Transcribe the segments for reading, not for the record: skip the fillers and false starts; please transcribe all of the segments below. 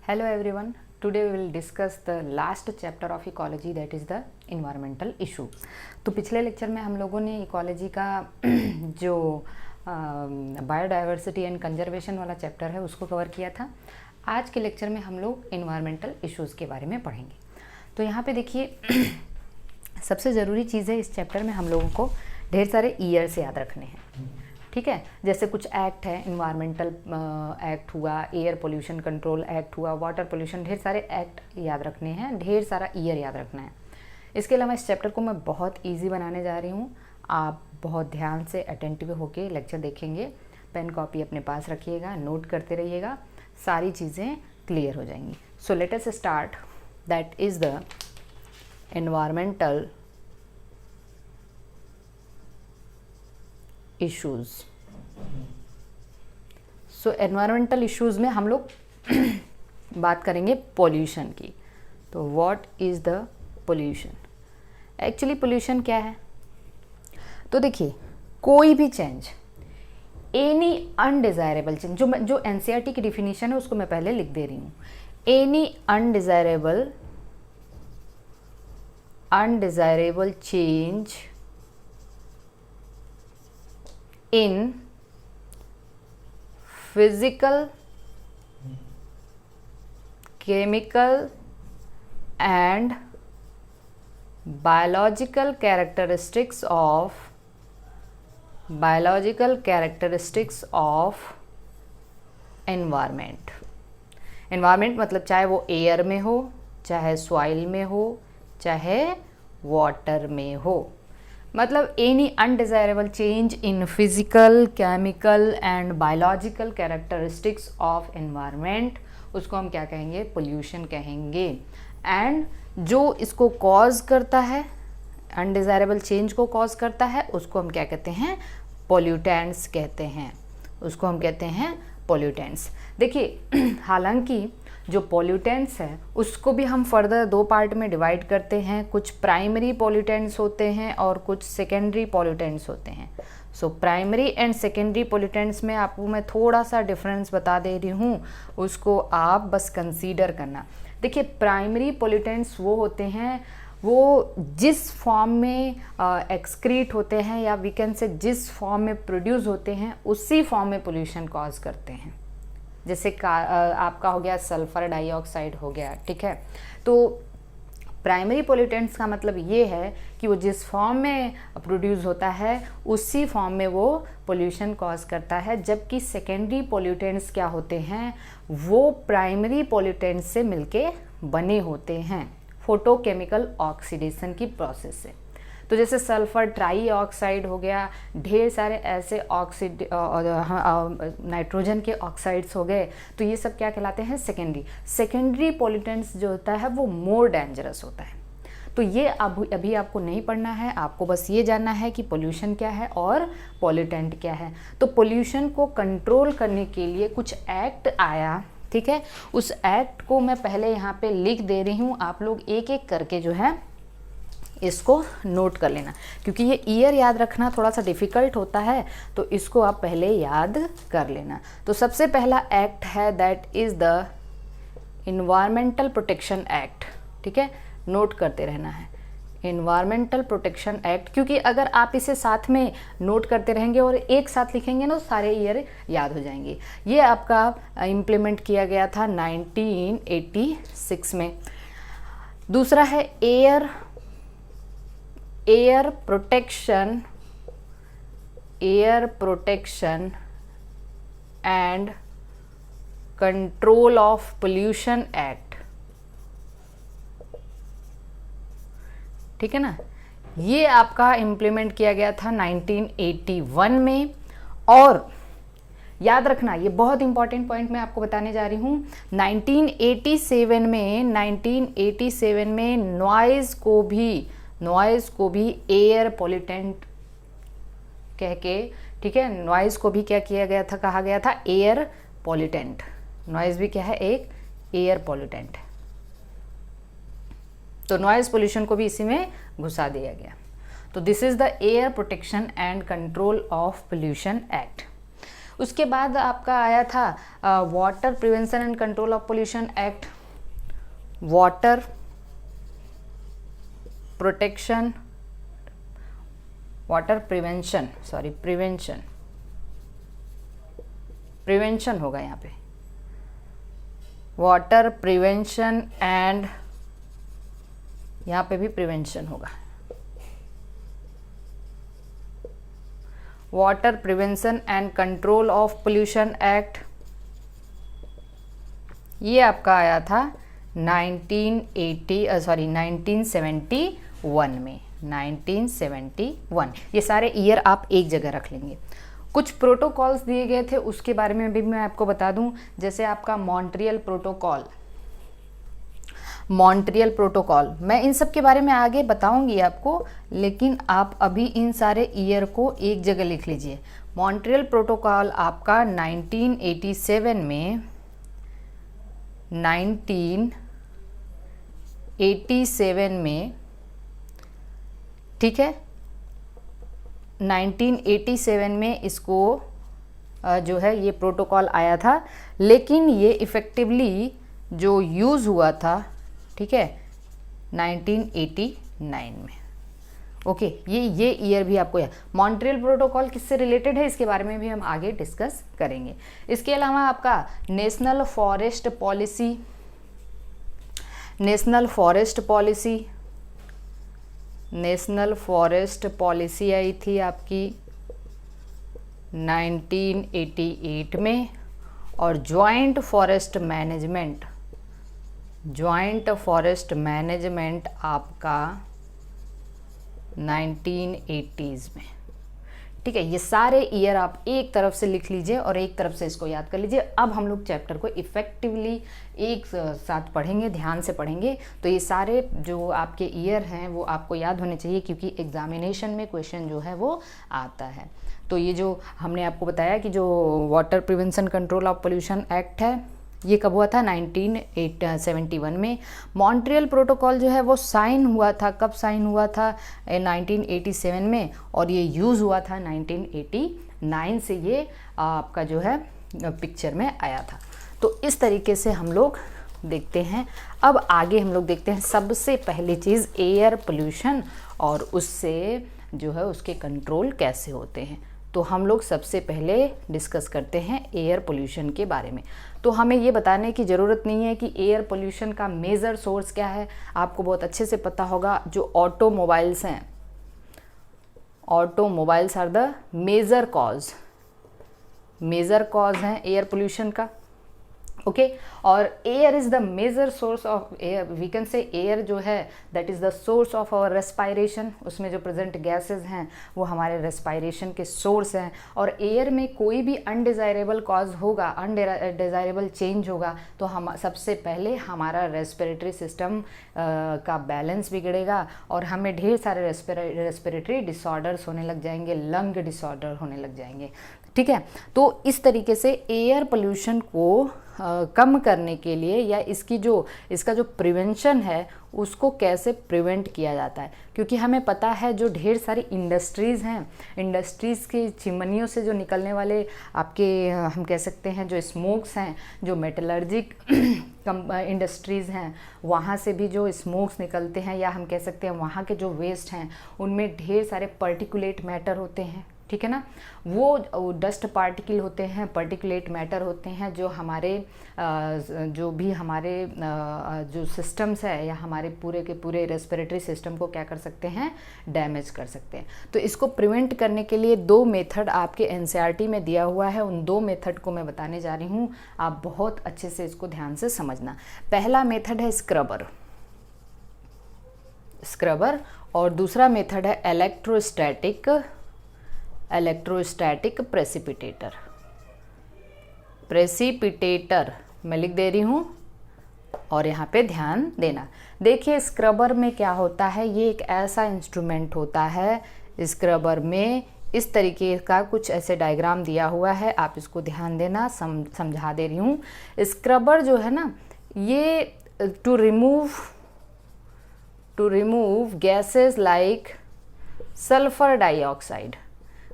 Hello everyone. Today we will discuss the last chapter of ecology, that is the environmental issue. तो पिछले lecture में हम लोगों ने इकोलॉजी का जो बायोडाइवर्सिटी एंड कंजर्वेशन वाला चैप्टर है उसको कवर किया था। आज के लेक्चर में हम लोग इन्वायरमेंटल इश्यूज़ के बारे में पढ़ेंगे। तो यहाँ पे देखिए सबसे ज़रूरी चीज़ है इस चैप्टर में हम लोगों को ढेर सारे ईयर्स याद रखने हैं, ठीक है। जैसे कुछ एक्ट है, इन्वायरमेंटल एक्ट हुआ, एयर पोल्यूशन कंट्रोल एक्ट हुआ, वाटर पोल्यूशन, ढेर सारे एक्ट याद रखने हैं, ढेर सारा ईयर याद रखना है। इसके अलावा इस चैप्टर को मैं बहुत इजी बनाने जा रही हूँ। आप बहुत ध्यान से अटेंटिव होके लेक्चर देखेंगे, पेन कॉपी अपने पास रखिएगा, नोट करते रहिएगा, सारी चीज़ें क्लियर हो जाएंगी। So let us start, that is the environmental issues. So environmental issues में हम लोग बात करेंगे पोल्यूशन की। तो what is the pollution? Actually pollution क्या है? तो देखिए, कोई भी चेंज, एनी अनडिज़ायरेबल चेंज, जो एनसीईआरटी की डिफिनीशन है उसको मैं पहले लिख दे रही हूँ। Any undesirable change in physical, chemical and biological characteristics of environment। environment मतलब चाहे वो एयर में हो, चाहे सॉइल में हो, चाहे वाटर में हो, मतलब any undesirable change in physical, chemical and biological characteristics of environment, उसको हम क्या कहेंगे? पोल्यूशन कहेंगे। एंड जो इसको कॉज करता है, अनडिज़ायरेबल चेंज को कॉज करता है, उसको हम क्या कहते हैं? पोल्यूटेंट्स कहते हैं। उसको हम कहते हैं पोल्यूटेंट्स। देखिए हालांकि जो पोल्यूटेंट्स है उसको भी हम फर्दर दो पार्ट में डिवाइड करते हैं। कुछ प्राइमरी पोल्यूटेंट्स होते हैं और कुछ सेकेंडरी पोल्यूटेंट्स होते हैं। So primary and secondary pollutants में आपको मैं थोड़ा सा डिफरेंस बता दे रही हूँ, उसको आप बस कंसीडर करना। देखिए प्राइमरी पोल्यूटेंट्स वो होते हैं वो जिस फॉर्म में एक्सक्रीट होते हैं या वी कैन से जिस फॉर्म में प्रोड्यूस होते हैं उसी फॉर्म में पोल्यूशन कॉज करते हैं। जैसे आपका हो गया सल्फर डाइऑक्साइड हो गया, ठीक है। तो प्राइमरी पोल्यूटेंट्स का मतलब ये है कि वो जिस फॉर्म में प्रोड्यूस होता है उसी फॉर्म में वो पोल्यूशन कॉज करता है, जबकि सेकेंडरी पोल्यूटेंट्स क्या होते हैं? वो प्राइमरी पोल्यूटेंट्स से मिलके बने होते हैं फोटोकेमिकल ऑक्सीडेशन की प्रोसेस से। तो जैसे सल्फर ट्राईऑक्साइड हो गया, ढेर सारे ऐसे नाइट्रोजन के ऑक्साइड्स हो गए, तो ये सब क्या कहलाते हैं? सेकेंडरी पोल्यूटेंट्स जो होता है वो मोर डेंजरस होता है। तो ये अभी आपको नहीं पढ़ना है, आपको बस ये जानना है कि पोल्यूशन क्या है और पोल्यूटेंट क्या है। तो पोल्यूशन को कंट्रोल करने के लिए कुछ एक्ट आया, ठीक है। उस एक्ट को मैं पहले यहाँ पे लिख दे रही हूँ, आप लोग एक एक करके जो है इसको नोट कर लेना, क्योंकि ये ईयर याद रखना थोड़ा सा डिफ़िकल्ट होता है, तो इसको आप पहले याद कर लेना। तो सबसे पहला एक्ट है that is the environmental protection act, ठीक है। नोट करते रहना है इन्वायरमेंटल प्रोटेक्शन एक्ट, क्योंकि अगर आप इसे साथ में नोट करते रहेंगे और एक साथ लिखेंगे ना तो सारे ईयर याद हो जाएंगे। ये आपका इम्प्लीमेंट किया गया था 1986 में। दूसरा है air protection and control of pollution act, ठीक है ना। ये आपका इम्प्लीमेंट किया गया था 1981 में। और याद रखना, ये बहुत इंपॉर्टेंट पॉइंट मैं आपको बताने जा रही हूँ, 1987 में नॉइज़ को भी एयर पोल्यूटेंट कह के, ठीक है, नॉइज़ को भी क्या किया गया था? कहा गया था एयर पोल्यूटेंट। नॉइज़ भी क्या है? एक एयर पोल्यूटेंट। तो नॉइज़ पोल्यूशन को भी इसी में घुसा दिया गया। तो this is the air protection and control of pollution act. उसके बाद आपका आया था water prevention and control of pollution act, water protection, water prevention, sorry prevention होगा यहाँ पे, वाटर प्रिवेंशन एंड, यहाँ पे भी प्रिवेंशन होगा, water prevention and control of pollution act, ये आपका आया था 1971 में, 1971। ये सारे ईयर आप एक जगह रख लेंगे। कुछ प्रोटोकॉल्स दिए गए थे, उसके बारे में भी मैं आपको बता दूं, जैसे आपका मॉन्ट्रियल प्रोटोकॉल, मॉन्ट्रियल प्रोटोकॉल, मैं इन सब के बारे में आगे बताऊंगी आपको, लेकिन आप अभी इन सारे ईयर को एक जगह लिख लीजिए। मॉन्ट्रियल प्रोटोकॉल आपका 1987 में, 1987 में, ठीक है, 1987 में इसको जो है ये प्रोटोकॉल आया था, लेकिन ये इफ़ेक्टिवली जो यूज़ हुआ था, ठीक है, 1989 में। ओके, ये ईयर भी आपको याद। मॉन्ट्रियल प्रोटोकॉल किससे रिलेटेड है, इसके बारे में भी हम आगे डिस्कस करेंगे। इसके अलावा आपका national forest policy, national forest policy, national forest policy आई थी आपकी 1988 में, और joint forest management, joint forest management आपका 1980s में। ठीक है, ये सारे ईयर आप एक तरफ से लिख लीजिए और एक तरफ से इसको याद कर लीजिए। अब हम लोग चैप्टर को इफ़ेक्टिवली एक साथ पढ़ेंगे, ध्यान से पढ़ेंगे। तो ये सारे जो आपके ईयर हैं वो आपको याद होने चाहिए, क्योंकि एग्जामिनेशन में क्वेश्चन जो है वो आता है। तो ये जो हमने आपको बताया कि जो water prevention control of pollution act है, ये कब हुआ था, 1971 में। मॉन्ट्रियल प्रोटोकॉल जो है वो साइन हुआ था, कब साइन हुआ था, 1987 में, और ये यूज़ हुआ था 1989 से, ये आपका जो है पिक्चर में आया था। तो इस तरीके से हम लोग देखते हैं। अब आगे हम लोग देखते हैं सबसे पहली चीज़ एयर पोल्यूशन, और उससे जो है उसके कंट्रोल कैसे होते हैं। तो हम लोग सबसे पहले डिस्कस करते हैं एयर पोल्यूशन के बारे में। तो हमें ये बताने की ज़रूरत नहीं है कि एयर पोल्यूशन का मेजर सोर्स क्या है, आपको बहुत अच्छे से पता होगा। जो ऑटोमोबाइल्स हैं, automobiles are the major cause हैं एयर पोल्यूशन का। ओके, और air is the major source of air, we can say air जो है that is the source of our respiration. उसमें जो प्रेजेंट गैसेस हैं वो हमारे रेस्पायरेशन के सोर्स हैं। और एयर में कोई भी अनडिज़ायरेबल कॉज होगा, अनडिज़ायरेबल चेंज होगा, तो हम सबसे पहले हमारा रेस्पिरेटरी सिस्टम का बैलेंस बिगड़ेगा और हमें ढेर सारे रेस्पिरेटरी डिसऑर्डर्स होने लग जाएंगे, लंग डिसऑर्डर होने लग जाएंगे। ठीक है, तो इस तरीके से एयर पोल्यूशन को कम करने के लिए, या इसका जो प्रिवेंशन है उसको कैसे प्रिवेंट किया जाता है, क्योंकि हमें पता है जो ढेर सारी इंडस्ट्रीज़ हैं, इंडस्ट्रीज़ की चिमनियों से जो निकलने वाले आपके हम कह सकते हैं जो स्मोक्स हैं, जो मेटलर्जिक इंडस्ट्रीज़ हैं, वहाँ से भी जो स्मोक्स निकलते हैं, या हम कह सकते हैं वहाँ के जो वेस्ट हैं उनमें ढेर सारे पर्टिकुलेट मैटर होते हैं। ठीक है ना, वो डस्ट पार्टिकल होते हैं, पर्टिकुलेट मैटर होते हैं, जो हमारे जो भी हमारे जो सिस्टम्स है या हमारे पूरे के पूरे रेस्पिरेटरी सिस्टम को क्या कर सकते हैं, डैमेज कर सकते हैं। तो इसको प्रिवेंट करने के लिए 2 मेथड आपके एनसीईआरटी में दिया हुआ है। उन 2 मेथड को मैं बताने जा रही हूँ, आप बहुत अच्छे से इसको ध्यान से समझना। पहला मेथड है स्क्रबर, और दूसरा मेथड है इलेक्ट्रोस्टैटिक प्रेसिपिटेटर। मैं लिख दे रही हूँ और यहाँ पे ध्यान देना। देखिए स्क्रबर में क्या होता है, ये एक ऐसा इंस्ट्रूमेंट होता है, स्क्रबर में इस तरीके का कुछ ऐसे डायग्राम दिया हुआ है, आप इसको ध्यान देना, समझा दे रही हूँ। स्क्रबर जो है ना, ये to remove gases like sulphur dioxide,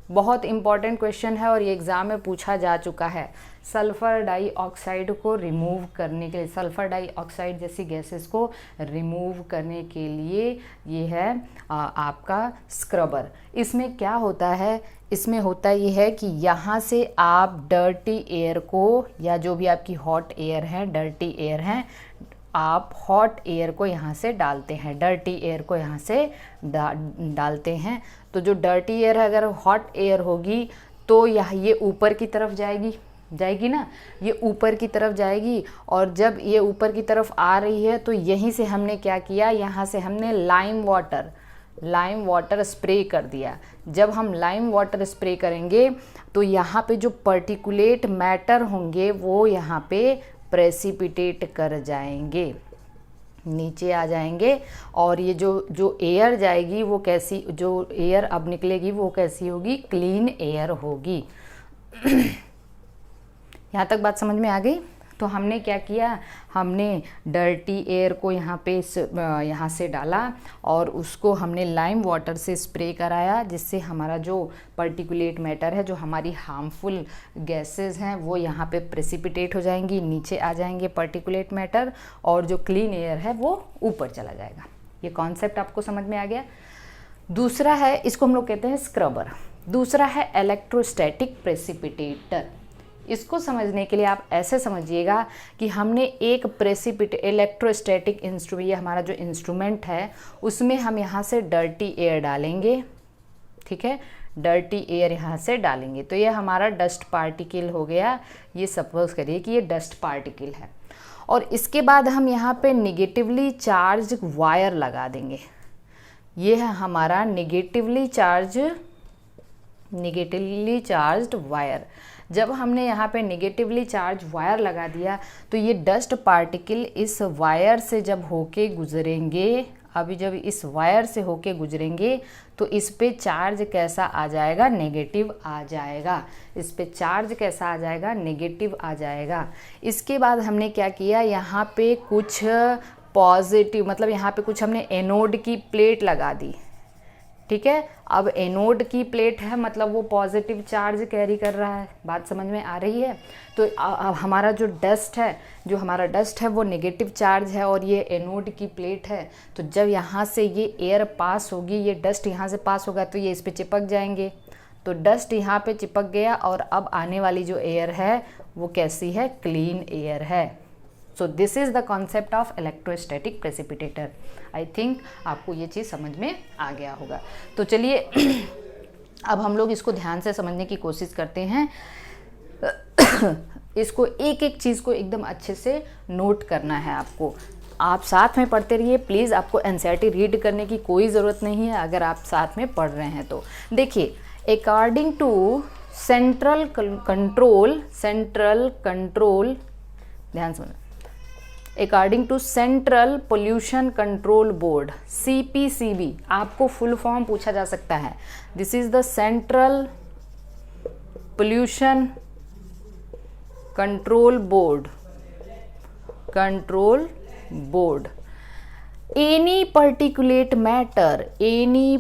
बहुत इंपॉर्टेंट क्वेश्चन है और ये एग्ज़ाम में पूछा जा चुका है। सल्फ़र डाइऑक्साइड को रिमूव करने के लिए, सल्फ़र डाइऑक्साइड जैसी गैसेस को रिमूव करने के लिए ये है आपका स्क्रबर। इसमें क्या होता है, इसमें होता ये है कि यहाँ से आप डर्टी एयर को, या जो भी आपकी हॉट एयर है, डर्टी एयर है, आप हॉट एयर को यहाँ से डालते हैं, डर्टी एयर को यहाँ से डालते हैं। तो जो डर्टी एयर है, अगर हॉट एयर होगी तो ये ऊपर की तरफ जाएगी ना, ये ऊपर की तरफ जाएगी। और जब ये ऊपर की तरफ आ रही है तो यहीं से हमने क्या किया, यहाँ से हमने लाइम वाटर स्प्रे कर दिया। जब हम लाइम वाटर स्प्रे करेंगे तो यहाँ पे जो पर्टिकुलेट मैटर होंगे वो यहाँ पे प्रेसिपिटेट कर जाएंगे, नीचे आ जाएंगे। और ये जो एयर जाएगी वो कैसी, जो एयर अब निकलेगी वो कैसी होगी, क्लीन एयर होगी। यहाँ तक बात समझ में आ गई? तो हमने क्या किया, हमने डर्टी एयर को यहाँ से डाला और उसको हमने लाइम वाटर से स्प्रे कराया, जिससे हमारा जो पर्टिकुलेट मैटर है, जो हमारी हार्मफुल गैसेस हैं, वो यहाँ पे प्रेसिपिटेट हो जाएंगी, नीचे आ जाएंगे पर्टिकुलेट मैटर, और जो क्लीन एयर है वो ऊपर चला जाएगा। ये कॉन्सेप्ट आपको समझ में आ गया। दूसरा है, इसको हम लोग कहते हैं स्क्रबर। दूसरा है इलेक्ट्रोस्टैटिक प्रेसिपिटेटर। इसको समझने के लिए आप ऐसे समझिएगा कि हमने एक इलेक्ट्रोस्टैटिक इंस्ट्रूमेंट, ये हमारा जो इंस्ट्रूमेंट है, उसमें हम यहाँ से डर्टी एयर डालेंगे, ठीक है, डर्टी एयर यहाँ से डालेंगे। तो ये हमारा डस्ट पार्टिकल हो गया, ये सपोज करिए कि ये डस्ट पार्टिकल है। और इसके बाद हम यहाँ पे निगेटिवली चार्ज वायर लगा देंगे। ये है हमारा निगेटिवली चार्ज्ड वायर। जब हमने यहाँ पे निगेटिवली चार्ज वायर लगा दिया तो ये डस्ट पार्टिकल इस वायर से जब होके गुजरेंगे, अभी जब इस वायर से होके गुजरेंगे तो इस पे चार्ज कैसा आ जाएगा, नेगेटिव आ जाएगा। इस पे चार्ज कैसा आ जाएगा, नेगेटिव आ जाएगा। इसके बाद हमने क्या किया, यहाँ पे कुछ पॉजिटिव, मतलब यहाँ पे कुछ हमने एनोड की प्लेट लगा दी, ठीक है। अब एनोड की प्लेट है, मतलब वो पॉजिटिव चार्ज कैरी कर रहा है, बात समझ में आ रही है। तो अब हमारा जो हमारा डस्ट है वो नेगेटिव चार्ज है और ये एनोड की प्लेट है। तो जब यहाँ से ये एयर पास होगी, ये डस्ट यहाँ से पास होगा तो ये इस पे चिपक जाएंगे। तो डस्ट यहाँ पे चिपक गया और अब आने वाली जो एयर है वो कैसी है, क्लीन एयर है। So this is the concept of electrostatic precipitator. I think आपको ये चीज़ समझ में आ गया होगा। तो चलिए अब हम लोग इसको ध्यान से समझने की कोशिश करते हैं। इसको एक एक चीज़ को एकदम अच्छे से नोट करना है आपको। आप साथ में पढ़ते रहिए प्लीज़, आपको एनसीईआरटी रीड करने की कोई ज़रूरत नहीं है अगर आप साथ में पढ़ रहे हैं तो। देखिए, अकॉर्डिंग टू सेंट्रल कंट्रोल, ध्यान सुनो, according to central pollution control board, CPCB, आपको फुल फॉर्म पूछा जा सकता है। This is the central pollution control board, any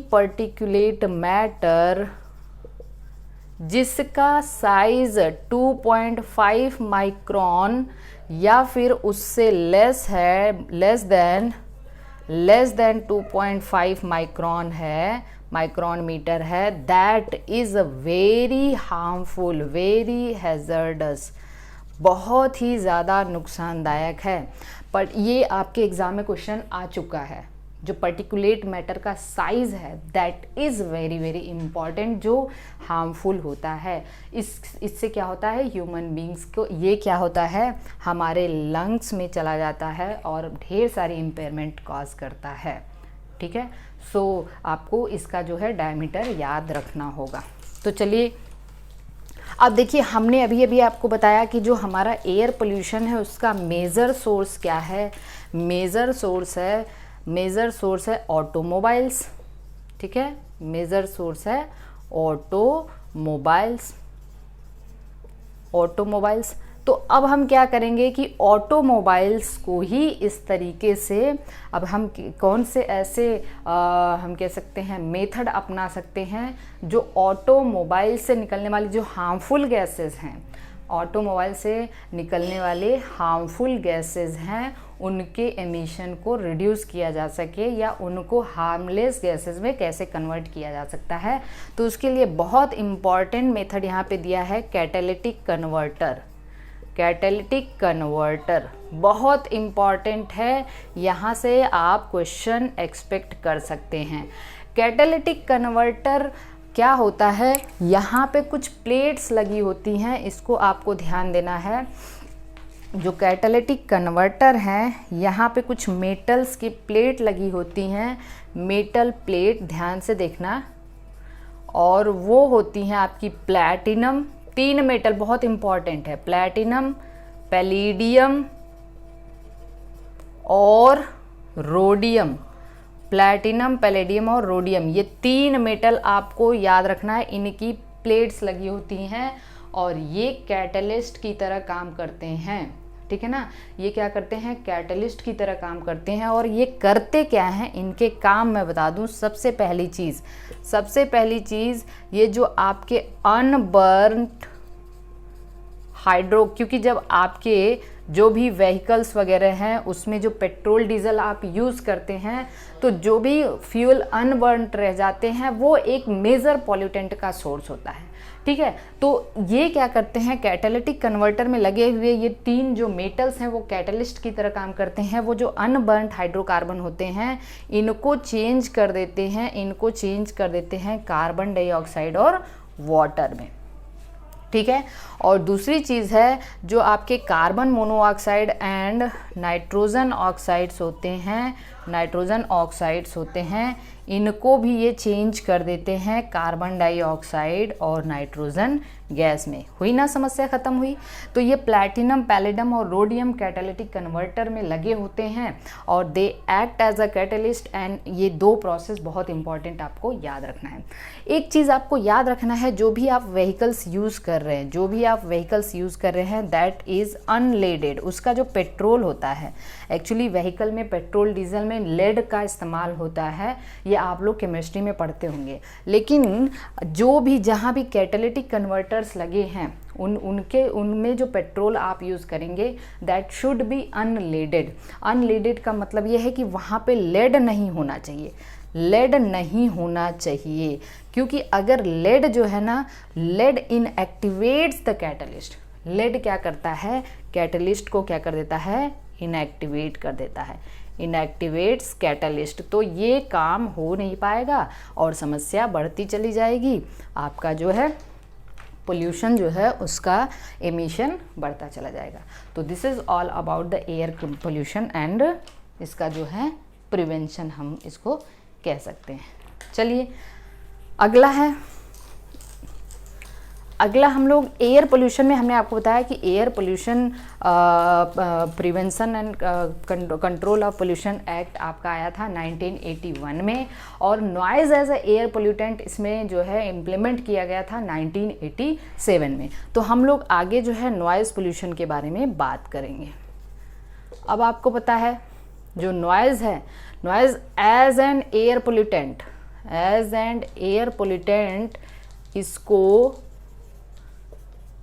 particulate matter जिसका साइज 2.5 माइक्रोन या फिर उससे लेस देन 2.5 माइक्रोन है, माइक्रोन मीटर है, that is very harmful, very hazardous, बहुत ही ज़्यादा नुकसानदायक है। पर ये आपके एग्ज़ाम में क्वेश्चन आ चुका है। जो पर्टिकुलेट मैटर का साइज़ है that is very very important, जो हार्मफुल होता है। इससे क्या होता है, ह्यूमन बींग्स को ये क्या होता है, हमारे लंग्स में चला जाता है और ढेर सारी इम्पेयरमेंट कॉज करता है, ठीक है। सो आपको इसका जो है डायमीटर याद रखना होगा। तो चलिए अब देखिए, हमने अभी आपको बताया कि जो हमारा एयर पोल्यूशन है उसका मेजर सोर्स क्या है। मेजर सोर्स है ऑटोमोबाइल्स, ठीक है, मेजर सोर्स है ऑटोमोबाइल्स। तो अब हम क्या करेंगे कि ऑटोमोबाइल्स को ही इस तरीके से अब हम कौन से ऐसे हम कह सकते हैं मेथड अपना सकते हैं जो ऑटोमोबाइल से निकलने वाली जो हार्मफुल गैसेस हैं, ऑटोमोबाइल से निकलने वाले हार्मफुल गैसेस हैं, उनके एमिशन को रिड्यूस किया जा सके या उनको हार्मलेस गैसेस में कैसे कन्वर्ट किया जा सकता है। तो उसके लिए बहुत इम्पॉर्टेंट मेथड यहाँ पे दिया है कैटालिटिक कन्वर्टर। कैटालिटिक कन्वर्टर बहुत इम्पॉर्टेंट है, यहाँ से आप क्वेश्चन एक्सपेक्ट कर सकते हैं। कैटालिटिक कन्वर्टर क्या होता है, यहाँ पे कुछ प्लेट्स लगी होती हैं, इसको आपको ध्यान देना है। जो कैटालिटिक कन्वर्टर हैं, यहाँ पे कुछ मेटल्स की प्लेट लगी होती हैं, मेटल प्लेट ध्यान से देखना, और वो होती हैं आपकी प्लैटिनम। 3 मेटल बहुत इंपॉर्टेंट है, प्लैटिनम, पैलिडियम और रोडियम। प्लैटिनम, पैलेडियम और रोडियम, ये 3 मेटल आपको याद रखना है। इनकी प्लेट्स लगी होती हैं और ये कैटलिस्ट की तरह काम करते हैं, ठीक है ना। ये क्या करते हैं, कैटलिस्ट की तरह काम करते हैं। और ये करते क्या हैं, इनके काम मैं बता दूं। सबसे पहली चीज़ ये जो आपके अनबर्न्ड हाइड्रो, क्योंकि जब आपके जो भी व्हीकल्स वगैरह हैं उसमें जो पेट्रोल डीजल आप यूज़ करते हैं, तो जो भी फ्यूल अनबर्न्ड रह जाते हैं वो एक मेजर पॉल्यूटेंट का सोर्स होता है, ठीक है। तो ये क्या करते हैं, कैटालिटिक कन्वर्टर में लगे हुए ये 3 जो मेटल्स हैं वो कैटलिस्ट की तरह काम करते हैं। वो जो अनबर्न्ड हाइड्रोकार्बन होते हैं इनको चेंज कर देते हैं कार्बन डाइऑक्साइड और वाटर में, ठीक है। और दूसरी चीज़ है जो आपके carbon monoxide and nitrogen oxides होते हैं, इनको भी ये चेंज कर देते हैं कार्बन डाइऑक्साइड और नाइट्रोजन गैस में। हुई ना समस्या, ख़त्म हुई। तो ये प्लैटिनम, पैलेडियम और रोडियम कैटालिटिक कन्वर्टर में लगे होते हैं और they act as a catalyst. And ये 2 प्रोसेस बहुत इंपॉर्टेंट आपको याद रखना है। एक चीज़ आपको याद रखना है, जो भी आप व्हीकल्स यूज़ कर रहे हैं दैट इज़ अनलेडेड। उसका जो पेट्रोल होता है, एक्चुअली व्हीकल में पेट्रोल डीजल में लेड का इस्तेमाल होता है, ये आप लोग केमिस्ट्री में पढ़ते होंगे। लेकिन जो भी जहाँ भी कैटालिटिक कन्वर्टर्स लगे हैं उनमें जो पेट्रोल आप यूज़ करेंगे that should be unleaded. Unleaded का मतलब ये है कि वहाँ पे लेड नहीं होना चाहिए, क्योंकि अगर लेड जो है ना, lead inactivates the catalyst. Lead क्या करता है, कैटलिस्ट को क्या कर देता है, इनएक्टिवेट कर देता है, इनएक्टिवेट्स कैटलिस्ट। तो ये काम हो नहीं पाएगा और समस्या बढ़ती चली जाएगी। आपका जो है पोल्यूशन जो है उसका एमिशन बढ़ता चला जाएगा। तो this is all about the air pollution and इसका जो है प्रिवेंशन हम इसको कह सकते हैं। चलिए अगला हम लोग एयर पोल्यूशन में, हमने आपको बताया कि air pollution prevention and control of pollution act आपका आया था 1981 में, और noise as a air pollutant इसमें जो है इम्प्लीमेंट किया गया था 1987 में। तो हम लोग आगे जो है नॉइज़ पोल्यूशन के बारे में बात करेंगे। अब आपको पता है जो नॉइज़ है, noise as an air pollutant इसको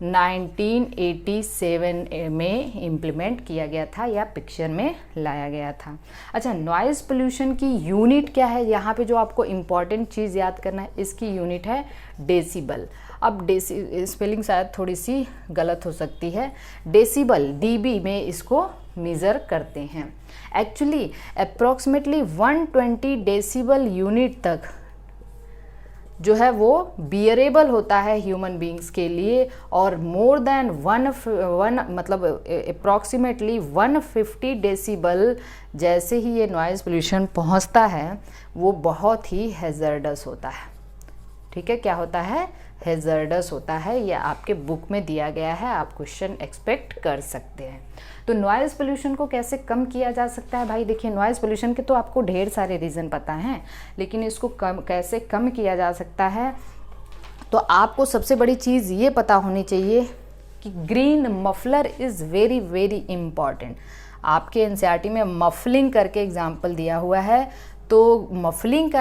1987 में इम्प्लीमेंट किया गया था या पिक्चर में लाया गया था। अच्छा, नॉइज़ पोल्यूशन की यूनिट क्या है, यहाँ पे जो आपको इम्पॉर्टेंट चीज़ याद करना है, इसकी यूनिट है डेसिबल। अब स्पेलिंग शायद थोड़ी सी गलत हो सकती है, डेसिबल डीबी में इसको मेज़र करते हैं। एक्चुअली अप्रॉक्सीमेटली 120 डेसिबल यूनिट तक जो है वो बियरेबल होता है ह्यूमन बींग्स के लिए, और मोर देन मतलब अप्रॉक्सीमेटली 150 डेसिबल जैसे ही ये नॉइज़ पोल्यूशन पहुंचता है वो बहुत ही हैज़र्डस होता है। ठीक है, क्या होता है, हैज़र्डस होता है। ये आपके बुक में दिया गया है, आप क्वेश्चन एक्सपेक्ट कर सकते हैं। तो नॉइज़ पोल्यूशन को कैसे कम किया जा सकता है, भाई देखिए नॉइज़ पोल्यूशन के तो आपको ढेर सारे रीज़न पता हैं, लेकिन इसको कैसे कम किया जा सकता है, तो आपको सबसे बड़ी चीज़ ये पता होनी चाहिए कि green muffler is very very important. आपके एनसीईआरटी में मफलिंग करके एग्जाम्पल दिया हुआ है, तो मफलिंग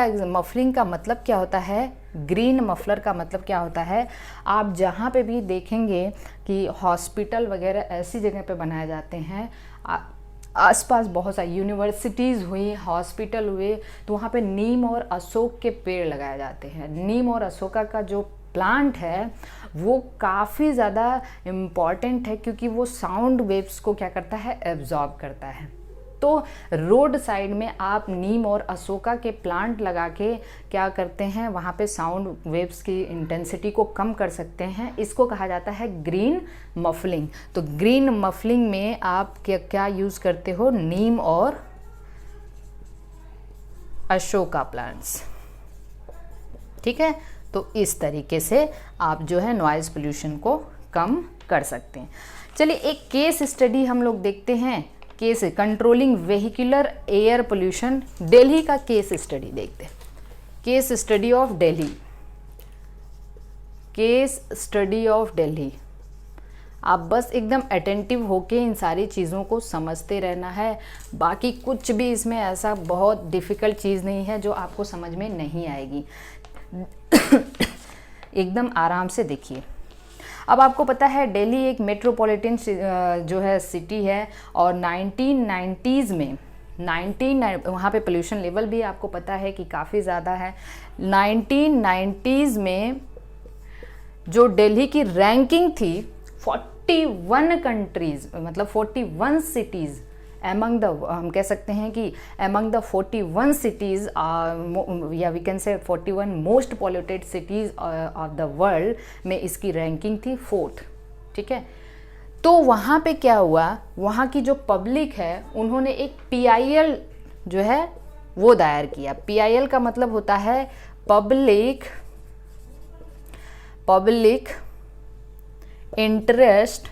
का मतलब क्या होता है, ग्रीन मफलर का मतलब क्या होता है। आप जहाँ पे भी देखेंगे कि हॉस्पिटल वगैरह ऐसी जगह पे बनाए जाते हैं, आसपास बहुत सारी यूनिवर्सिटीज़ हुई, हॉस्पिटल हुए, तो वहाँ पे नीम और अशोक के पेड़ लगाए जाते हैं। नीम और अशोका का जो प्लांट है वो काफ़ी ज़्यादा इम्पॉर्टेंट है, क्योंकि वो साउंड वेव्स को क्या करता है, एब्जॉर्ब करता है। तो रोड साइड में आप नीम और अशोका के प्लांट लगा के क्या करते हैं, वहाँ पे साउंड वेव्स की इंटेंसिटी को कम कर सकते हैं। इसको कहा जाता है ग्रीन मफलिंग। तो ग्रीन मफलिंग में आप क्या यूज़ करते हो, नीम और अशोका प्लांट्स, ठीक है। तो इस तरीके से आप जो है नॉइज़ पोल्यूशन को कम कर सकते हैं। चलिए एक केस स्टडी हम लोग देखते हैं, case controlling vehicular air pollution, Delhi का केस स्टडी देखते हैं। Case study of Delhi, case study of Delhi. आप बस एकदम अटेंटिव होके इन सारी चीज़ों को समझते रहना है, बाकी कुछ भी इसमें ऐसा बहुत डिफ़िकल्ट चीज़ नहीं है जो आपको समझ में नहीं आएगी। एकदम आराम से देखिए। अब आपको पता है दिल्ली एक मेट्रोपॉलिटन जो है सिटी है, और 1990s में वहाँ पे पोल्यूशन लेवल भी आपको पता है कि काफ़ी ज़्यादा है। 1990s में जो दिल्ली की रैंकिंग थी 41 कंट्रीज़, मतलब 41 सिटीज़ एमंग द, हम कह सकते हैं कि एमंग द 41 सिटीज़ या we can say 41 most polluted cities of the world में इसकी रैंकिंग थी 4th, ठीक है। तो वहाँ पे क्या हुआ, वहाँ की जो पब्लिक है उन्होंने एक PIL जो है वो दायर किया। PIL का मतलब होता है पब्लिक इंटरेस्ट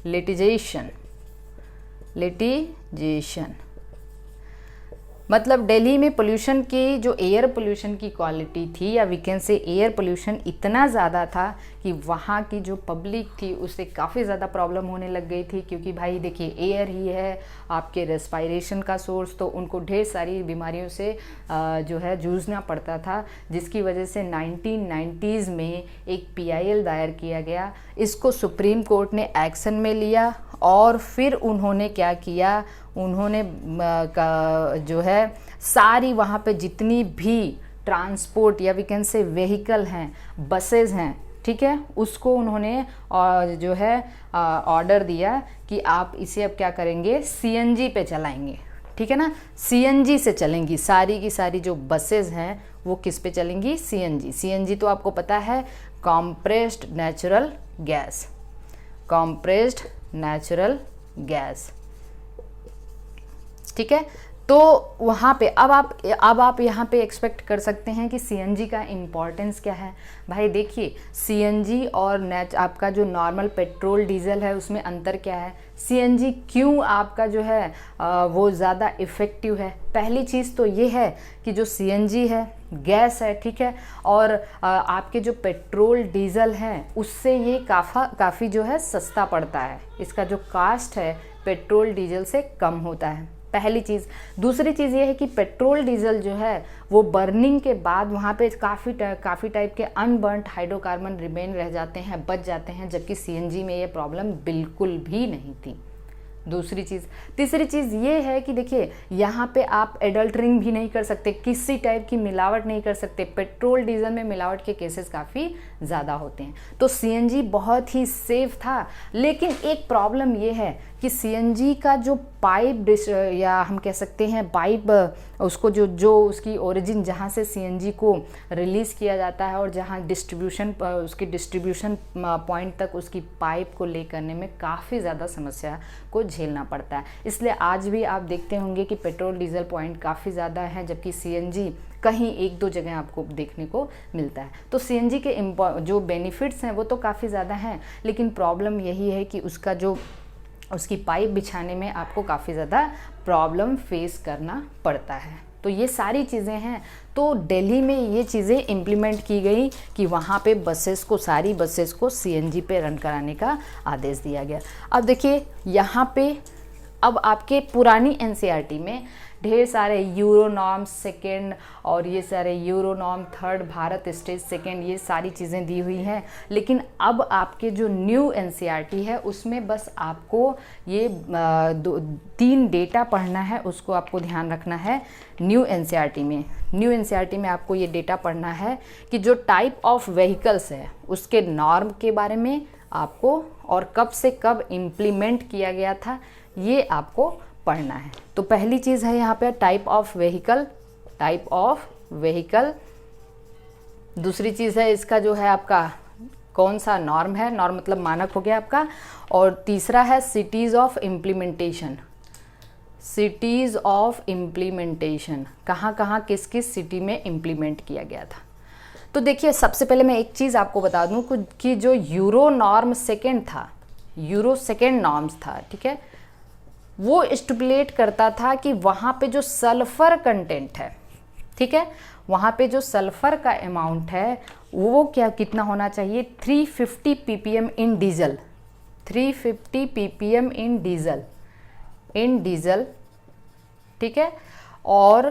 लिटिगेशन। मतलब दिल्ली में पोल्यूशन की जो एयर पोल्यूशन की क्वालिटी थी, या we can say air pollution इतना ज़्यादा था कि वहाँ की जो पब्लिक थी उससे काफ़ी ज़्यादा प्रॉब्लम होने लग गई थी। क्योंकि भाई देखिए एयर ही है आपके रेस्पायरेशन का सोर्स, तो उनको ढेर सारी बीमारियों से जो है जूझना पड़ता था, जिसकी वजह से 1990s में एक PIL दायर किया गया। इसको सुप्रीम कोर्ट ने एक्शन में लिया, और फिर उन्होंने क्या किया, उन्होंने जो है सारी वहाँ पे जितनी भी ट्रांसपोर्ट या वी कैन से व्हीकल हैं, बसेस हैं, ठीक है, उसको उन्होंने जो है ऑर्डर दिया कि आप इसे अब क्या करेंगे, CNG पे चलाएंगे, ठीक है ना। CNG से चलेंगी सारी की सारी जो बसेस हैं, वो किस पे चलेंगी, CNG तो आपको पता है कॉम्प्रेस्ड नेचुरल गैस, ठीक है। तो वहाँ पे अब आप यहाँ पे एक्सपेक्ट कर सकते हैं कि CNG का इम्पॉर्टेंस क्या है। भाई देखिए CNG और आपका जो नॉर्मल पेट्रोल डीजल है उसमें अंतर क्या है। CNG क्यों आपका जो है वो ज़्यादा इफ़ेक्टिव है। पहली चीज़ तो ये है कि जो CNG है गैस है, ठीक है, और आपके जो पेट्रोल डीजल हैं उससे ये काफ़ी जो है सस्ता पड़ता है। इसका जो कास्ट है पेट्रोल डीजल से कम होता है, पहली चीज़। दूसरी चीज़ ये है कि पेट्रोल डीजल जो है वो बर्निंग के बाद वहाँ पे काफ़ी टाइप के अनबर्न्ड हाइड्रोकार्बन रिमेन रह जाते हैं, बच जाते हैं, जबकि CNG में ये प्रॉब्लम बिल्कुल भी नहीं थी। दूसरी चीज़। तीसरी चीज़ ये है कि देखिए यहाँ पे आप एडल्टरिंग भी नहीं कर सकते, किसी टाइप की मिलावट नहीं कर सकते। पेट्रोल डीजल में मिलावट के केसेस काफ़ी ज़्यादा होते हैं, तो CNG बहुत ही सेफ था। लेकिन एक प्रॉब्लम ये है कि CNG का जो पाइप या हम कह सकते हैं पाइप, उसको जो उसकी ओरिजिन जहाँ से CNG को रिलीज़ किया जाता है और जहाँ उसकी डिस्ट्रीब्यूशन पॉइंट तक उसकी पाइप को ले करने में काफ़ी ज़्यादा समस्या को झेलना पड़ता है। इसलिए आज भी आप देखते होंगे कि पेट्रोल डीजल पॉइंट काफ़ी ज़्यादा हैं, जबकि CNG कहीं 1-2 जगह आपको देखने को मिलता है। तो CNG के जो बेनिफिट्स हैं वो तो काफ़ी ज़्यादा हैं, लेकिन प्रॉब्लम यही है कि उसकी पाइप बिछाने में आपको काफ़ी ज़्यादा प्रॉब्लम फेस करना पड़ता है। तो ये सारी चीज़ें हैं। तो दिल्ली में ये चीज़ें इम्प्लीमेंट की गई कि वहाँ पे बसेस को, सारी बसेस को सीएनजी पे रन कराने का आदेश दिया गया। अब देखिए यहाँ पे अब आपके पुरानी एनसीईआरटी में ढेर सारे यूरो नॉर्म सेकेंड और ये सारे euro norm third, Bharat stage second, ये सारी चीज़ें दी हुई हैं। लेकिन अब आपके जो न्यू एनसीईआरटी है उसमें बस आपको ये 3 डेटा पढ़ना है, उसको आपको ध्यान रखना है। न्यू एनसीईआरटी में आपको ये डेटा पढ़ना है कि जो टाइप ऑफ व्हीकल्स है उसके नॉर्म के बारे में आपको, और कब से कब इम्प्लीमेंट किया गया था ये आपको पढ़ना है। तो पहली चीज़ है यहाँ पे टाइप ऑफ व्हीकल। दूसरी चीज़ है इसका जो है आपका कौन सा नॉर्म है, नॉर्म मतलब मानक हो गया आपका। और तीसरा है सिटीज़ ऑफ इम्प्लीमेंटेशन, कहाँ किस किस सिटी में इम्प्लीमेंट किया गया था। तो देखिए सबसे पहले मैं एक चीज़ आपको बता दूँ कि जो यूरो नॉर्म सेकेंड था, यूरो सेकेंड नॉर्म्स था, ठीक है, वो स्टिपुलेट करता था कि वहाँ पे जो सल्फ़र कंटेंट है, ठीक है, वहाँ पे जो सल्फ़र का अमाउंट है वो कितना होना चाहिए, 350 ppm in diesel, 350 ppm in diesel, ठीक है, और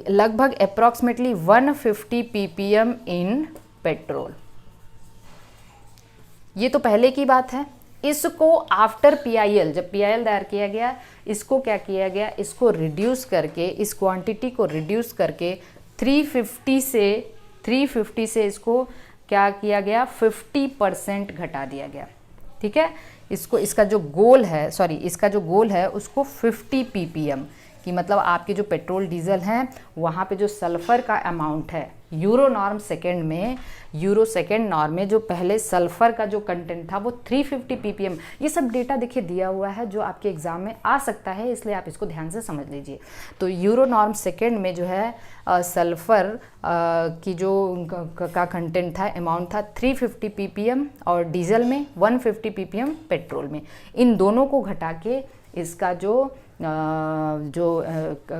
लगभग अप्रॉक्सीमेटली 150 ppm इन पेट्रोल। ये तो पहले की बात है। इसको आफ्टर PIL, जब PIL दायर किया गया, इसको क्या किया गया, इसको रिड्यूस करके, इस क्वांटिटी को रिड्यूस करके 350 से इसको क्या किया गया, 50% घटा दिया गया, ठीक है। इसका जो गोल है उसको 50 ppm कि मतलब आपके जो पेट्रोल डीजल हैं वहाँ पे जो सल्फ़र का अमाउंट है, यूरो सेकेंड नॉर्म में जो पहले सल्फ़र का जो कंटेंट था वो 350 ppm। ये सब डेटा देखिए दिया हुआ है जो आपके एग्ज़ाम में आ सकता है, इसलिए आप इसको ध्यान से समझ लीजिए। तो यूरो नॉर्म सेकेंड में जो है सल्फ़र की जो का कंटेंट था, अमाउंट था 350 ppm, और डीजल में 150 ppm पेट्रोल में। इन दोनों को घटा के इसका जो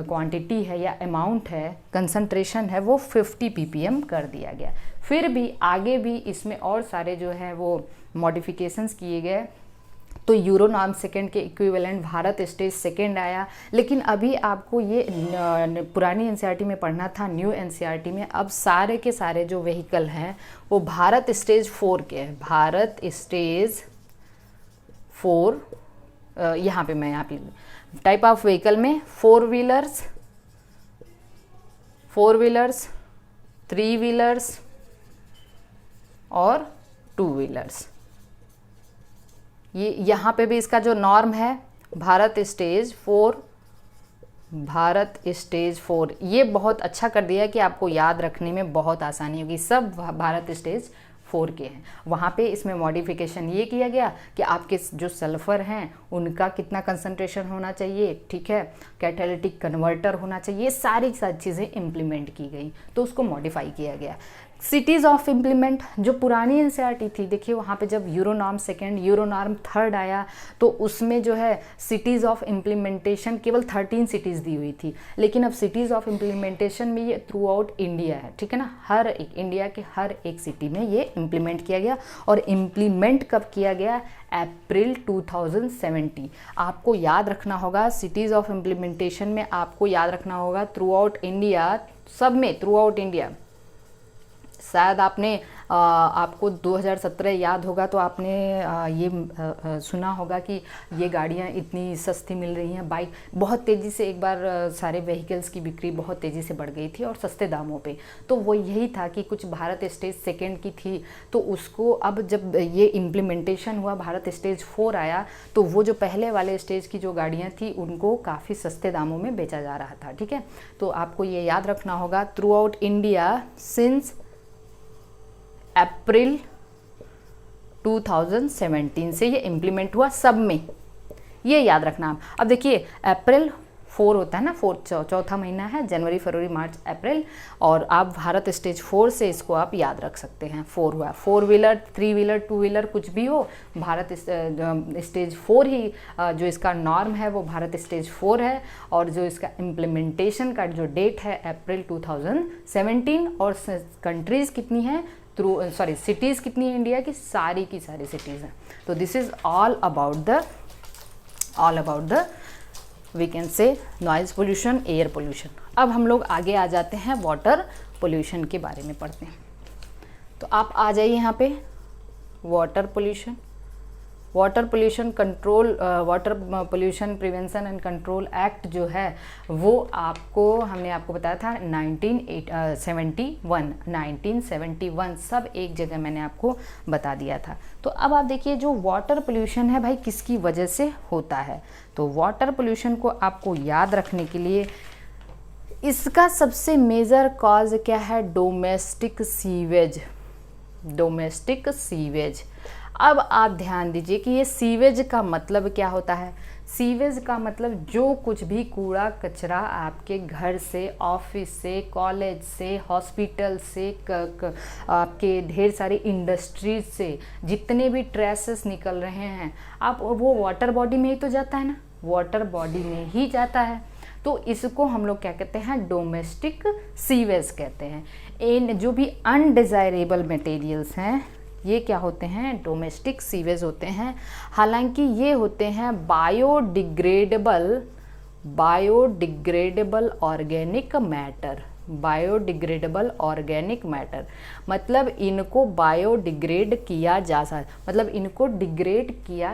क्वांटिटी है या अमाउंट है, कंसंट्रेशन है, वो 50 ppm कर दिया गया। फिर भी आगे भी इसमें और सारे जो है वो मॉडिफिकेशंस किए गए। तो यूरो नॉर्म सेकेंड के इक्विवेलेंट भारत स्टेज सेकेंड आया। लेकिन अभी आपको ये पुरानी एनसीईआरटी में पढ़ना था, न्यू एनसीईआरटी में अब सारे के सारे जो व्हीकल हैं वो भारत स्टेज 4 के हैं। भारत स्टेज 4, यहाँ पे टाइप ऑफ व्हीकल में 4 व्हीलर्स, 3 व्हीलर्स और 2 व्हीलर्स। ये यहाँ पे भी इसका जो नॉर्म है भारत स्टेज 4, ये बहुत अच्छा कर दिया है कि आपको याद रखने में बहुत आसानी होगी। सब भारत स्टेज 4 के हैं। वहाँ पे इसमें मॉडिफिकेशन ये किया गया कि आपके जो सल्फ़र हैं उनका कितना कंसंट्रेशन होना चाहिए, ठीक है, कैटालिटिक कन्वर्टर होना चाहिए, सारी चीज़ें इम्प्लीमेंट की गई, तो उसको मॉडिफाई किया गया। सिटीज़ ऑफ इम्प्लीमेंट जो पुरानी एनसीईआरटी थी, देखिए वहाँ पे जब euro norm second, euro norm third आया तो उसमें जो है सिटीज़ ऑफ इम्प्लीमेंटेशन केवल 13 सिटीज़ दी हुई थी। लेकिन अब सिटीज़ ऑफ इम्प्लीमेंटेशन में ये थ्रू आउट इंडिया है, ठीक है ना, हर एक इंडिया के हर एक सिटी में ये इम्प्लीमेंट किया गया। और इम्प्लीमेंट कब किया गया, अप्रैल 2070। आपको याद रखना होगा सिटीज़ ऑफ इम्प्लीमेंटेशन में, आपको याद रखना होगा थ्रू आउट इंडिया, सब में थ्रू आउट इंडिया। शायद आपको 2017 याद होगा तो आपने ये सुना होगा कि ये गाड़ियाँ इतनी सस्ती मिल रही हैं, बाइक बहुत तेज़ी से, एक बार सारे व्हीकल्स की बिक्री बहुत तेज़ी से बढ़ गई थी और सस्ते दामों पे। तो वो यही था कि कुछ भारत स्टेज सेकेंड की थी, तो उसको अब जब ये इम्प्लीमेंटेशन हुआ, भारत स्टेज 4 आया, तो वो जो पहले वाले स्टेज की जो गाड़ियाँ थी उनको काफ़ी सस्ते दामों में बेचा जा रहा था, ठीक है। तो आपको ये याद रखना होगा through out India since April 2017 से ये इम्प्लीमेंट हुआ सब में, ये याद रखना आप। अब देखिए अप्रैल 4 होता है ना, 4 चौथा महीना है, जनवरी फरवरी मार्च अप्रैल, और आप भारत स्टेज 4 से इसको आप याद रख सकते हैं। 4 हुआ, 4 व्हीलर 3 व्हीलर 2 व्हीलर कुछ भी हो, भारत स्टेज 4 ही जो इसका नॉर्म है वो भारत स्टेज 4 है, और जो इसका इम्प्लीमेंटेशन का जो डेट है अप्रैल 2017, और कंट्रीज़ कितनी हैं सिटीज़ कितनी है इंडिया की सारी सिटीज़ हैं। तो this is all about the we can say noise pollution, air pollution. अब हम लोग आगे आ जाते हैं, वाटर पोल्यूशन के बारे में पढ़ते हैं। तो आप आ जाइए यहाँ पे, water pollution control, water pollution prevention and control act जो है वो हमने आपको बताया था 1971 सब एक जगह मैंने आपको बता दिया था। तो अब आप देखिए जो वाटर पोल्यूशन है भाई किसकी वजह से होता है। तो वाटर पोल्यूशन को आपको याद रखने के लिए इसका सबसे मेजर कॉज क्या है, डोमेस्टिक सीवेज। अब आप ध्यान दीजिए कि ये सीवेज का मतलब क्या होता है। सीवेज का मतलब जो कुछ भी कूड़ा कचरा आपके घर से, ऑफिस से, कॉलेज से, हॉस्पिटल से, आपके ढेर सारी इंडस्ट्रीज से जितने भी ट्रेसेस निकल रहे हैं, आप वो वाटर बॉडी में ही तो जाता है ना, वाटर बॉडी में ही जाता है। तो इसको हम लोग क्या कहते हैं, डोमेस्टिक सीवेज कहते हैं। इन जो भी अनडिज़ायरेबल मटेरियल्स हैं ये क्या होते हैं, डोमेस्टिक सीवेज होते हैं। हालांकि ये होते हैं बायोडिग्रेडेबल ऑर्गेनिक मैटर, मतलब इनको बायोडिग्रेड किया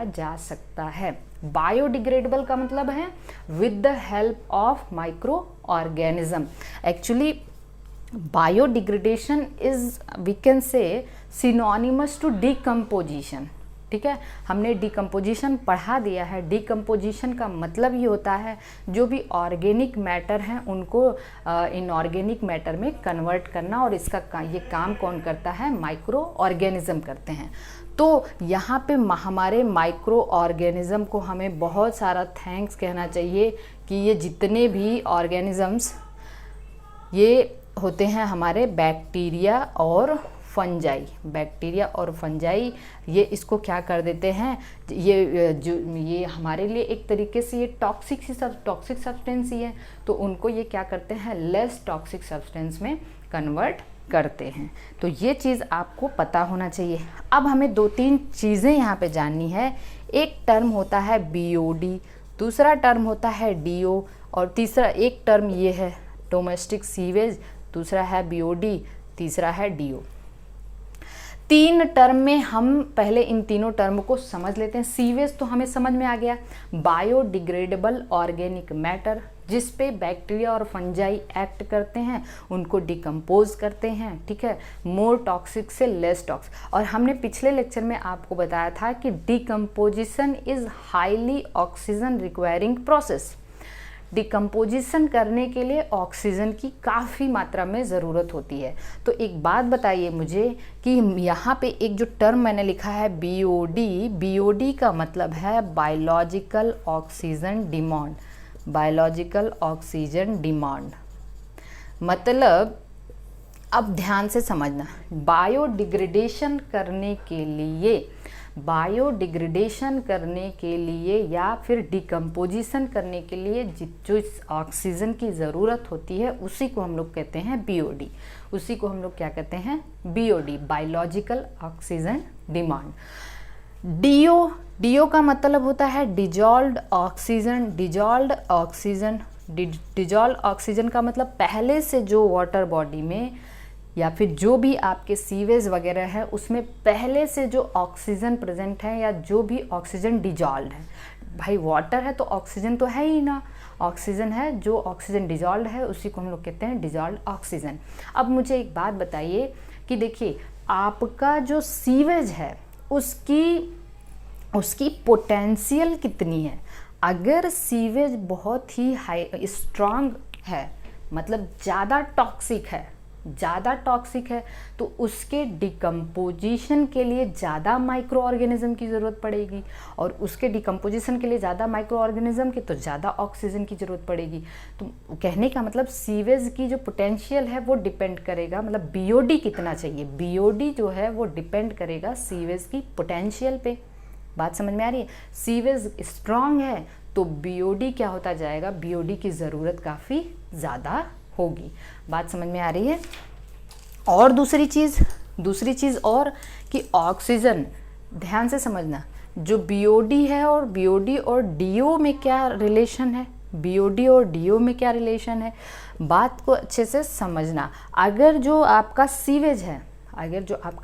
जा सकता है। बायोडिग्रेडेबल का मतलब है with the help of microorganism. Actually biodegradation is we can say synonymous to decomposition. ठीक है, हमने डिकम्पोजिशन पढ़ा दिया है। डिकम्पोजिशन का मतलब ये होता है जो भी ऑर्गेनिक मैटर हैं उनको इनऑर्गेनिक मैटर में कन्वर्ट करना, और इसका ये काम कौन करता है, माइक्रो ऑर्गेनिज्म करते हैं। तो यहाँ पे हमारे माइक्रो ऑर्गेनिज्म को हमें बहुत सारा थैंक्स कहना चाहिए कि ये जितने भी ऑर्गेनिजम्स ये होते हैं हमारे बैक्टीरिया और फंजाई, ये इसको क्या कर देते हैं, ये हमारे लिए एक तरीके से ये टॉक्सिक सब्सटेंस ही है, तो उनको ये क्या करते हैं, लेस टॉक्सिक सब्सटेंस में कन्वर्ट करते हैं। तो ये चीज़ आपको पता होना चाहिए। अब हमें 2-3 चीज़ें यहाँ पे जाननी है। एक टर्म होता है BOD, दूसरा टर्म होता है DO, और तीसरा एक टर्म ये है डोमेस्टिक सीवेज, दूसरा है BOD, तीसरा है DO। 3 टर्म में हम पहले इन तीनों टर्म को समझ लेते हैं। सीवेज तो हमें समझ में आ गया, बायोडिग्रेडेबल ऑर्गेनिक मैटर जिस पे बैक्टीरिया और फंजाई एक्ट करते हैं, उनको डिकम्पोज करते हैं। ठीक है, मोर टॉक्सिक से लेस टॉक्सिक। और हमने पिछले लेक्चर में आपको बताया था कि decomposition is highly oxygen requiring process. Decomposition करने के लिए ऑक्सीजन की काफ़ी मात्रा में ज़रूरत होती है। तो एक बात बताइए मुझे कि यहाँ पे एक जो टर्म मैंने लिखा है BOD का मतलब है बायोलॉजिकल ऑक्सीजन डिमांड। मतलब अब ध्यान से समझना, बायोडिग्रेडेशन करने के लिए या फिर डिकम्पोजिशन करने के लिए जो इस ऑक्सीजन की ज़रूरत होती है उसी को हम लोग कहते हैं BOD। उसी को हम लोग क्या कहते हैं, BOD, biological oxygen demand. DO का मतलब होता है डिजॉल्व्ड ऑक्सीजन का मतलब पहले से जो वाटर बॉडी में या फिर जो भी आपके सीवेज वगैरह है उसमें पहले से जो ऑक्सीजन प्रेजेंट है या जो भी ऑक्सीजन डिजॉल्व्ड है। भाई वाटर है तो ऑक्सीजन तो है ही ना, ऑक्सीजन है, जो ऑक्सीजन डिजॉल्व्ड है उसी को हम लोग कहते हैं डिजॉल्व्ड ऑक्सीजन। अब मुझे एक बात बताइए कि देखिए आपका जो सीवेज है उसकी पोटेंशियल कितनी है। अगर सीवेज बहुत ही हाई स्ट्रांग है, मतलब ज़्यादा टॉक्सिक है, ज़्यादा टॉक्सिक है तो उसके डिकम्पोजिशन के लिए ज़्यादा माइक्रो ऑर्गेनिज्म की ज़रूरत पड़ेगी, और उसके डिकम्पोजिशन के लिए ज़्यादा माइक्रो ऑर्गेनिज्म की तो ज़्यादा ऑक्सीजन की ज़रूरत पड़ेगी। तो कहने का मतलब सीवेज की जो पोटेंशियल है वो डिपेंड करेगा, मतलब बीओडी कितना चाहिए, बीओडी जो है वो डिपेंड करेगा सीवेज की पोटेंशियल पे। बात समझ में आ रही है? सीवेज स्ट्रांग है तो बीओडी क्या होता जाएगा, बीओडी की ज़रूरत काफ़ी ज़्यादा होगी। बात समझ में आ रही है? और दूसरी चीज़ और कि ऑक्सीजन, ध्यान से समझना, जो बीओडी है और बीओडी और डीओ में क्या रिलेशन है, बीओडी और डीओ में क्या रिलेशन है, बात को अच्छे से समझना। अगर जो आपका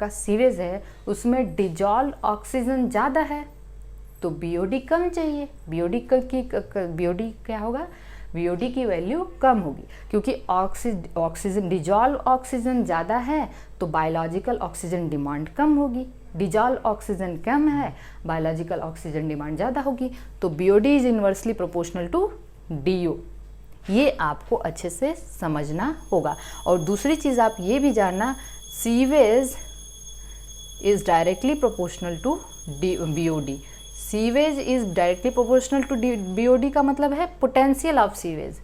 सीवेज है उसमें डिजॉल्व ऑक्सीजन ज़्यादा है तो बीओडी कम चाहिए, बीओडी क्या होगा, बीओडी की वैल्यू कम होगी, क्योंकि ऑक्सीजन डिजॉल्व ऑक्सीजन ज़्यादा है तो बायोलॉजिकल ऑक्सीजन डिमांड कम होगी, डिजॉल्व ऑक्सीजन कम है बायोलॉजिकल ऑक्सीजन डिमांड ज़्यादा होगी, तो BOD is inversely proportional to DO. ये आपको अच्छे से समझना होगा। और दूसरी चीज़ आप ये भी जानना, sewage is directly proportional to BOD. Sewage is directly proportional to BOD का मतलब है potential of sewage,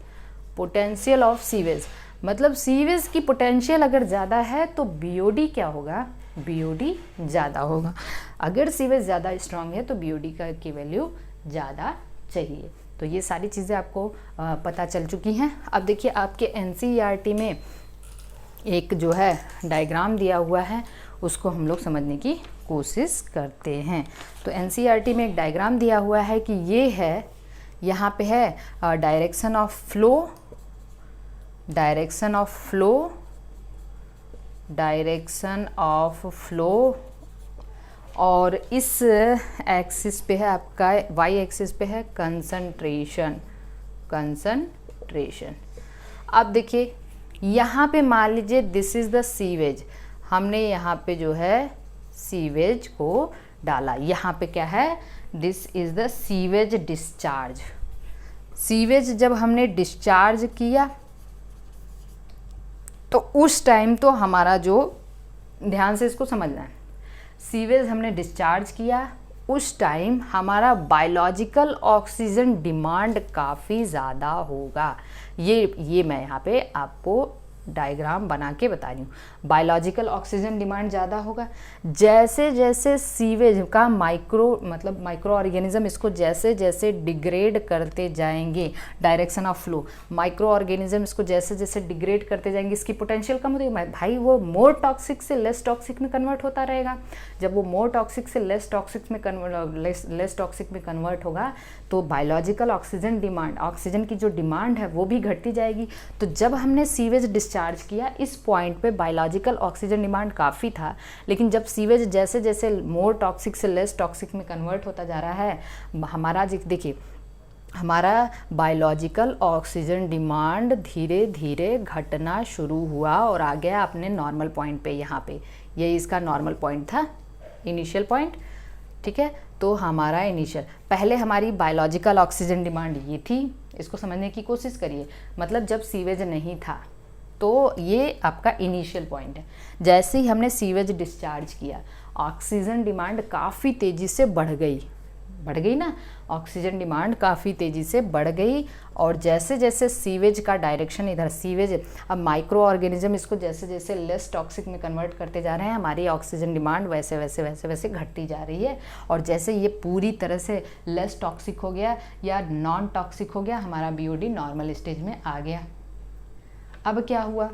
potential of sewage मतलब सीवेज की पोटेंशियल अगर ज़्यादा है तो बीओडी क्या होगा, बीओडी ज़्यादा होगा। अगर सीवेज ज़्यादा स्ट्रांग है तो बीओडी की वैल्यू ज़्यादा चाहिए। तो ये सारी चीज़ें आपको पता चल चुकी हैं। अब देखिए आपके एनसीईआरटी में एक जो है डायग्राम दिया हुआ है, उसको हम लोग समझने की कोशिश करते हैं। तो एनसीईआरटी में एक डायग्राम दिया हुआ है कि ये है, यहाँ पे है direction of flow, direction of flow, और इस एक्सिस पे है आपका, वाई एक्सिस पे है कंसंट्रेशन। अब देखिए यहाँ पे मान लीजिए दिस इज़ द सीवेज, हमने यहाँ पे जो है सीवेज को डाला, यहाँ पे क्या है, this is the sewage discharge. Sewage जब हमने डिस्चार्ज किया तो उस टाइम तो हमारा जो, ध्यान से इसको समझना है, सीवेज हमने डिस्चार्ज किया उस टाइम हमारा बायोलॉजिकल ऑक्सीजन डिमांड काफ़ी ज़्यादा होगा। ये मैं यहाँ पे आपको डायग्राम बना के बता रही हूँ। बायोलॉजिकल ऑक्सीजन डिमांड ज़्यादा होगा, जैसे जैसे सीवेज का माइक्रो ऑर्गेनिज्म इसको जैसे जैसे डिग्रेड करते जाएंगे, direction of flow, micro organism इसको जैसे जैसे डिग्रेड करते जाएंगे, इसकी पोटेंशियल कम होती है भाई, वो मोर टॉक्सिक से लेस टॉक्सिक में कन्वर्ट होता रहेगा। जब वो मोर टॉक्सिक से लेस टॉक्सिक में कन्वर्ट होगा तो बायोलॉजिकल ऑक्सीजन डिमांड, ऑक्सीजन की जो डिमांड है वो भी घटती जाएगी। तो जब हमने सीवेज डिस्चार्ज किया इस पॉइंट पे बायोलॉजिकल ऑक्सीजन डिमांड काफ़ी था, लेकिन जब सीवेज जैसे जैसे मोर टॉक्सिक से लेस टॉक्सिक में कन्वर्ट होता जा रहा है, हमारा देखिए हमारा बायोलॉजिकल ऑक्सीजन डिमांड धीरे धीरे घटना शुरू हुआ और आ गया अपने नॉर्मल पॉइंट पे। यहाँ पे ये इसका नॉर्मल पॉइंट था, इनिशियल पॉइंट, ठीक है। तो हमारा इनिशियल, पहले हमारी बायोलॉजिकल ऑक्सीजन डिमांड ये थी, इसको समझने की कोशिश करिए, मतलब जब सीवेज नहीं था तो ये आपका इनिशियल पॉइंट है। जैसे ही हमने सीवेज डिस्चार्ज किया ऑक्सीजन डिमांड काफ़ी तेज़ी से बढ़ गई ना, ऑक्सीजन डिमांड काफ़ी तेज़ी से बढ़ गई। और जैसे जैसे सीवेज का डायरेक्शन इधर, सीवेज अब माइक्रो ऑर्गेनिज्म इसको जैसे जैसे लेस टॉक्सिक में कन्वर्ट करते जा रहे हैं, हमारी ऑक्सीजन डिमांड वैसे वैसे घटती जा रही है। और जैसे ये पूरी तरह से लेस टॉक्सिक हो गया या नॉन टॉक्सिक हो गया, हमारा बीओडी नॉर्मल स्टेज में आ गया। अब क्या हुआ,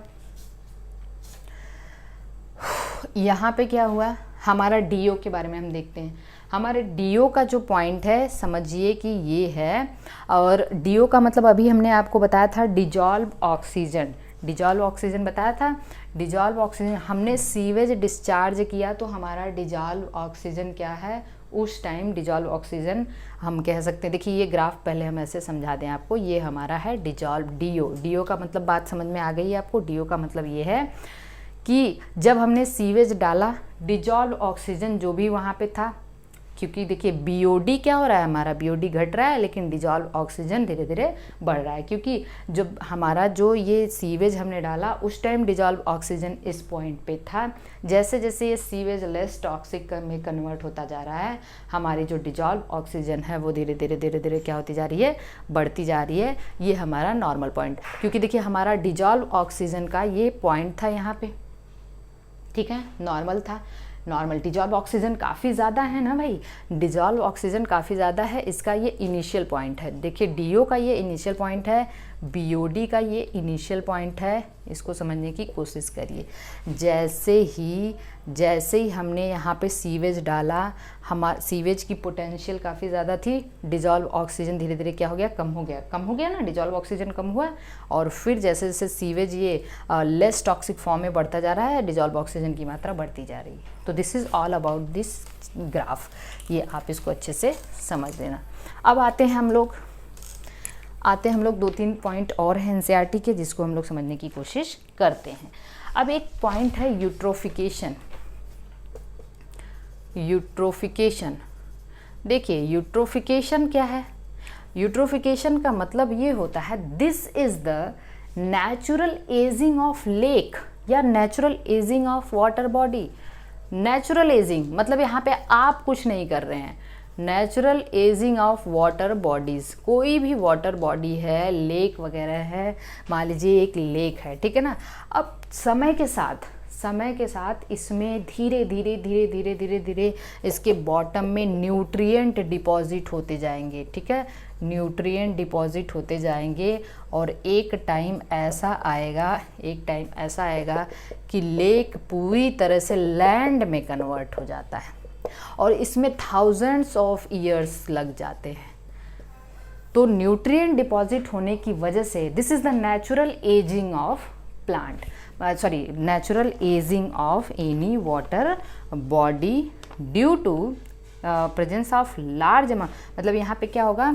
यहाँ पे क्या हुआ, हमारा डीओ के बारे में हम देखते हैं। हमारे डीओ का जो पॉइंट है समझिए कि ये है, और डीओ का मतलब अभी हमने आपको बताया था डिजॉल्व ऑक्सीजन बताया था। डिजॉल्व ऑक्सीजन हमने सीवेज डिस्चार्ज किया तो हमारा डिजॉल्व ऑक्सीजन क्या है, उस टाइम डिजॉल्व ऑक्सीजन हम कह सकते हैं, देखिए ये ग्राफ पहले हम ऐसे समझा दें आपको, ये हमारा है डिजॉल्व डीओ का मतलब बात समझ में आ गई है आपको। डीओ का मतलब ये है कि जब हमने सीवेज डाला डिजॉल्व ऑक्सीजन जो भी वहाँ पे था, क्योंकि देखिए बीओडी क्या हो रहा है, हमारा बीओडी घट रहा है लेकिन डिजॉल्व ऑक्सीजन धीरे धीरे बढ़ रहा है, क्योंकि जब हमारा जो ये सीवेज हमने डाला उस टाइम डिजॉल्व ऑक्सीजन इस पॉइंट पे था। जैसे जैसे ये सीवेज लेस टॉक्सिक में कन्वर्ट होता जा रहा है, हमारी जो डिजॉल्व ऑक्सीजन है वो धीरे धीरे क्या होती जा रही है, बढ़ती जा रही है। ये हमारा नॉर्मल पॉइंट, क्योंकि देखिए हमारा डिजॉल्व ऑक्सीजन का ये पॉइंट था यहाँ पे, ठीक है, नॉर्मल था। नॉर्मल डिजॉल्व ऑक्सीजन काफ़ी ज़्यादा है ना भाई, डिजॉल्व ऑक्सीजन काफ़ी ज़्यादा है, इसका ये इनिशियल पॉइंट है। देखिए डीओ का ये इनिशियल पॉइंट है, बीओडी का ये इनिशियल पॉइंट है, इसको समझने की कोशिश करिए। जैसे ही हमने यहाँ पे सीवेज डाला, हमारा सीवेज की पोटेंशियल काफ़ी ज़्यादा थी, डिजॉल्व ऑक्सीजन धीरे धीरे क्या हो गया, कम हो गया ना, डिजॉल्व ऑक्सीजन कम हुआ। और फिर जैसे जैसे सीवेज ये लेस टॉक्सिक फॉर्म में बढ़ता जा रहा है, डिजॉल्व ऑक्सीजन की मात्रा बढ़ती जा रही है। तो this is all about this graph, ये आप इसको अच्छे से समझ लेना। अब आते हैं हम लोग 2-3 पॉइंट और हैं एनसीईआरटी के, जिसको हम लोग समझने की कोशिश करते हैं। अब एक पॉइंट है यूट्रोफिकेशन। देखिए यूट्रोफिकेशन क्या है, यूट्रोफिकेशन का मतलब ये होता है this is the natural ageing of lake या natural ageing of water body. Natural ageing मतलब यहाँ पे आप कुछ नहीं कर रहे हैं, natural ageing of water bodies. कोई भी वाटर बॉडी है, लेक वगैरह है, मान लीजिए एक लेक है, ठीक है ना। अब समय के साथ इसमें धीरे धीरे इसके बॉटम में न्यूट्रिएंट डिपॉजिट होते जाएंगे, ठीक है, न्यूट्रिएंट डिपॉजिट होते जाएंगे। और एक टाइम ऐसा आएगा कि लेक पूरी तरह से लैंड में कन्वर्ट हो जाता है, और इसमें थाउजेंड्स ऑफ ईयर्स लग जाते हैं। तो न्यूट्रिएंट डिपॉजिट होने की वजह से this is the natural ageing of natural ageing of any water body due to presence of large amount. मतलब यहाँ पे क्या होगा,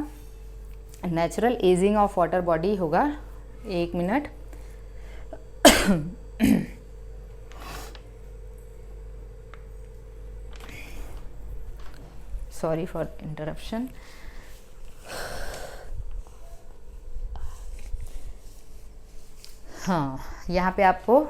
natural ageing of water body होगा, 1 मिनट सॉरी फॉर इंटरप्शन। हाँ, यहाँ पे आपको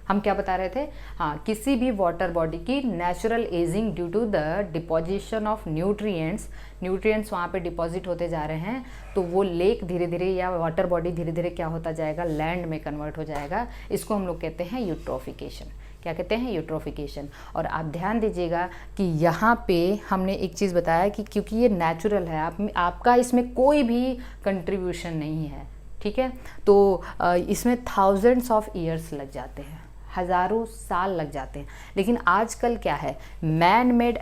हम क्या बता रहे थे, हाँ, किसी भी वाटर बॉडी की natural ageing due to the deposition of nutrients वहाँ पे डिपॉजिट होते जा रहे हैं, तो वो लेक धीरे धीरे या वाटर बॉडी धीरे धीरे क्या होता जाएगा, लैंड में कन्वर्ट हो जाएगा। इसको हम लोग कहते हैं यूट्रोफिकेशन। क्या कहते हैं, यूट्रोफिकेशन। और आप ध्यान दीजिएगा कि यहाँ पे हमने एक चीज़ बताया कि क्योंकि ये नेचुरल है, आपका इसमें कोई भी कंट्रीब्यूशन नहीं है, ठीक है, तो इसमें थाउजेंड्स ऑफ ईयर्स लग जाते हैं, हज़ारों साल लग जाते हैं। लेकिन आजकल क्या है, मैन मेड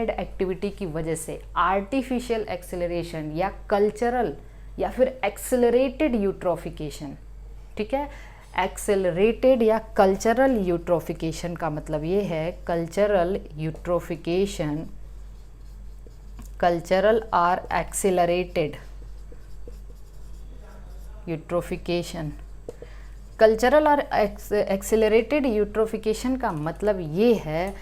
एक्टिविटी की वजह से आर्टिफिशियल एक्सेलरेशन या कल्चरल या फिर एक्सेलरेटेड यूट्रोफिकेशन, ठीक है, एक्सेलरेटेड या कल्चरल यूट्रोफिकेशन का मतलब ये है, कल्चरल और एक्सेलरेटेड यूट्रोफिकेशन। कल्चरल और एक्सेलरेटेड यूट्रोफिकेशन का मतलब ये है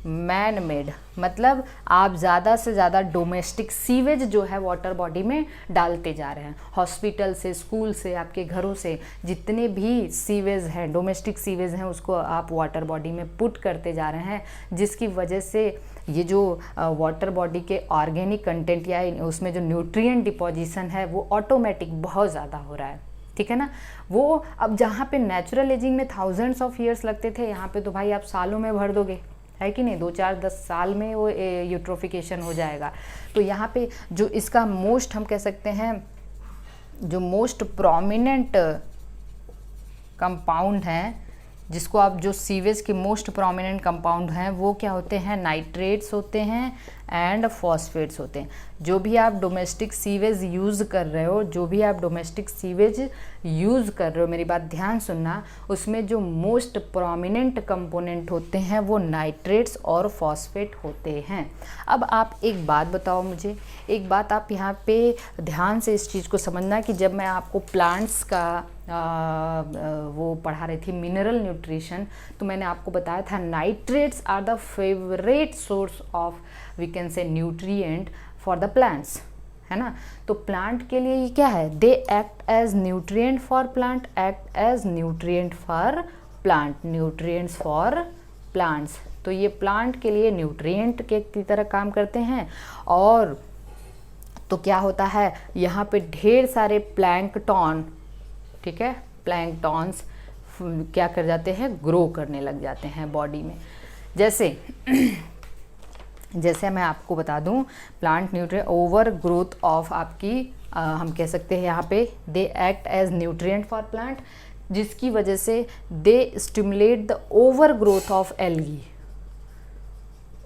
मैन मेड मतलब आप ज़्यादा से ज़्यादा डोमेस्टिक सीवेज जो है वाटर बॉडी में डालते जा रहे हैं। हॉस्पिटल से, स्कूल से, आपके घरों से जितने भी सीवेज हैं, डोमेस्टिक सीवेज हैं, उसको आप वाटर बॉडी में पुट करते जा रहे हैं, जिसकी वजह से ये जो वाटर बॉडी के ऑर्गेनिक कंटेंट या उसमें जो न्यूट्रिएंट डिपोजिशन है वो ऑटोमेटिक बहुत ज़्यादा हो रहा है, ठीक है ना। वो अब जहाँ पे नेचुरल एजिंग में थाउजेंड्स ऑफ ईयर्स लगते थे, यहाँ पे तो भाई आप सालों में भर दोगे, है कि नहीं, 2, 4, 10 साल में वो यूट्रोफिकेशन हो जाएगा। तो यहाँ पे जो इसका मोस्ट हम कह सकते हैं, जो मोस्ट प्रोमिनेंट कंपाउंड हैं, जिसको आप जो सीवेज के मोस्ट प्रोमिनेंट कंपाउंड हैं वो क्या होते हैं, नाइट्रेट्स होते हैं एंड फॉस्फेट्स होते हैं। जो भी आप डोमेस्टिक सीवेज यूज़ कर रहे हो, मेरी बात ध्यान सुनना, उसमें जो मोस्ट प्रोमिनेंट कंपोनेंट होते हैं वो नाइट्रेट्स और फॉस्फेट होते हैं। अब आप एक बात बताओ मुझे, एक बात आप यहाँ पे ध्यान से इस चीज़ को समझना कि जब मैं आपको प्लांट्स का वो पढ़ा रही थी मिनरल न्यूट्रिशन, तो मैंने आपको बताया था nitrates are the favourite source of we can say nutrient for the plants, है ना। तो प्लांट के लिए ये क्या है, they act as nutrient for plant, act as nutrient for plant, nutrients for plants. तो ये प्लांट के लिए न्यूट्रिएंट के की तरह काम करते हैं। और तो क्या होता है, यहाँ पे ढेर सारे प्लैंकटॉन, ठीक है, प्लैंकटॉन्स क्या कर जाते हैं, ग्रो करने लग जाते हैं बॉडी में। जैसे जैसे मैं आपको बता दूं, plant nutrient overgrowth of आपकी हम कह सकते हैं यहाँ पे they act as nutrient for plant, जिसकी वजह से they stimulate the overgrowth of algae,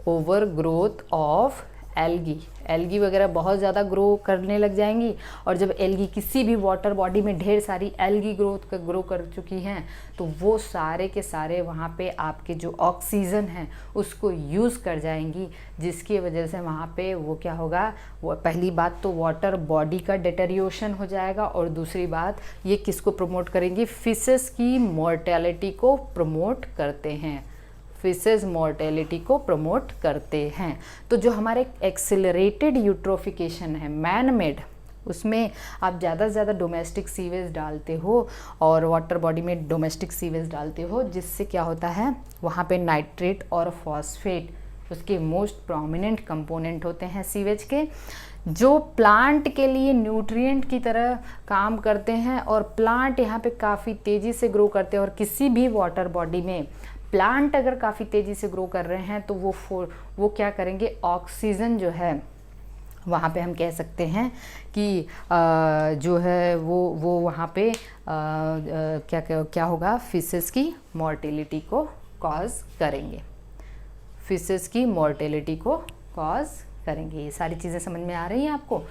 overgrowth of algae, algae वगैरह बहुत ज़्यादा ग्रो करने लग जाएंगी। और जब एल्गी किसी भी वाटर बॉडी में ढेर सारी एल्गी ग्रो कर चुकी हैं, तो वो सारे के सारे वहाँ पे आपके जो ऑक्सीजन है उसको यूज़ कर जाएंगी, जिसकी वजह से वहाँ पे वो क्या होगा, वो पहली बात तो वाटर बॉडी का डिटेरियोरेशन हो जाएगा, और दूसरी बात ये किसको प्रमोट करेंगी, फिशेस की मॉर्टेलिटी को प्रमोट करते हैं, फिशेज मॉर्टेलिटी को प्रमोट करते हैं। तो जो हमारे एक्सेलरेटेड यूट्रोफिकेशन है मैन मेड, उसमें आप ज़्यादा से ज़्यादा डोमेस्टिक सीवेज डालते हो और वाटर बॉडी में डोमेस्टिक सीवेज डालते हो, जिससे क्या होता है, वहाँ पे नाइट्रेट और फॉस्फेट उसके मोस्ट प्रोमिनेंट कंपोनेंट होते हैं सीवेज के, जो प्लांट के लिए न्यूट्रिएंट की तरह काम करते हैं। और प्लांट यहाँ पे काफ़ी तेज़ी से ग्रो करते हैं, और किसी भी वाटर बॉडी में प्लांट अगर काफ़ी तेज़ी से ग्रो कर रहे हैं तो वो क्या करेंगे, ऑक्सीजन जो है वहाँ पे हम कह सकते हैं कि जो है वो वहाँ पे क्या होगा, फिशेस की मॉर्टेलिटी को कॉज करेंगे, फिशेस की मॉर्टेलिटी को कॉज करेंगे। ये सारी चीज़ें समझ में आ रही हैं आपको।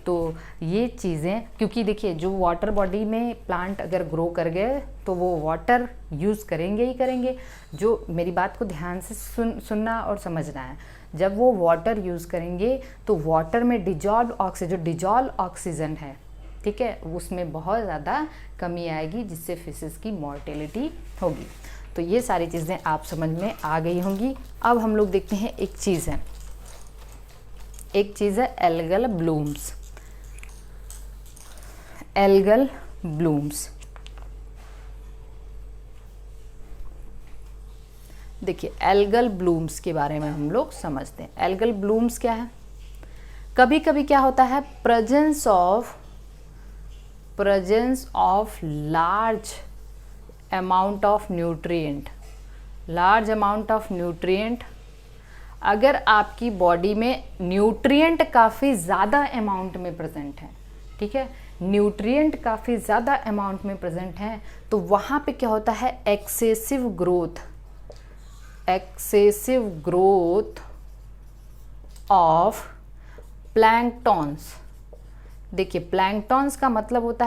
तो ये चीज़ें, क्योंकि देखिए जो वाटर बॉडी में प्लांट अगर ग्रो कर गए तो वो वाटर यूज़ करेंगे ही करेंगे। जो मेरी बात को ध्यान से सुनना और समझना है, जब वो वाटर यूज़ करेंगे तो वाटर में डिजॉल्व ऑक्सीजन है, ठीक है, उसमें बहुत ज़्यादा कमी आएगी, जिससे फिशेस की मॉर्टेलिटी होगी। तो ये सारी चीज़ें आप समझ में आ गई होंगी। अब हम लोग देखते हैं एक चीज़ है एल्गल ब्लूम्स। एल्गल ब्लूम्स, देखिए एल्गल ब्लूम्स के बारे में हम लोग समझते हैं। एल्गल ब्लूम्स क्या है, कभी कभी क्या होता है, presence of large amount of nutrient, अगर आपकी बॉडी में न्यूट्रिएंट काफ़ी ज़्यादा अमाउंट में प्रेजेंट है, ठीक है, न्यूट्रिएंट काफ़ी ज़्यादा अमाउंट में प्रेजेंट हैं, तो वहाँ पे क्या होता है, एक्सेसिव ग्रोथ ऑफ प्लैंकटॉन्स। देखिए प्लैंकटॉन्स का मतलब होता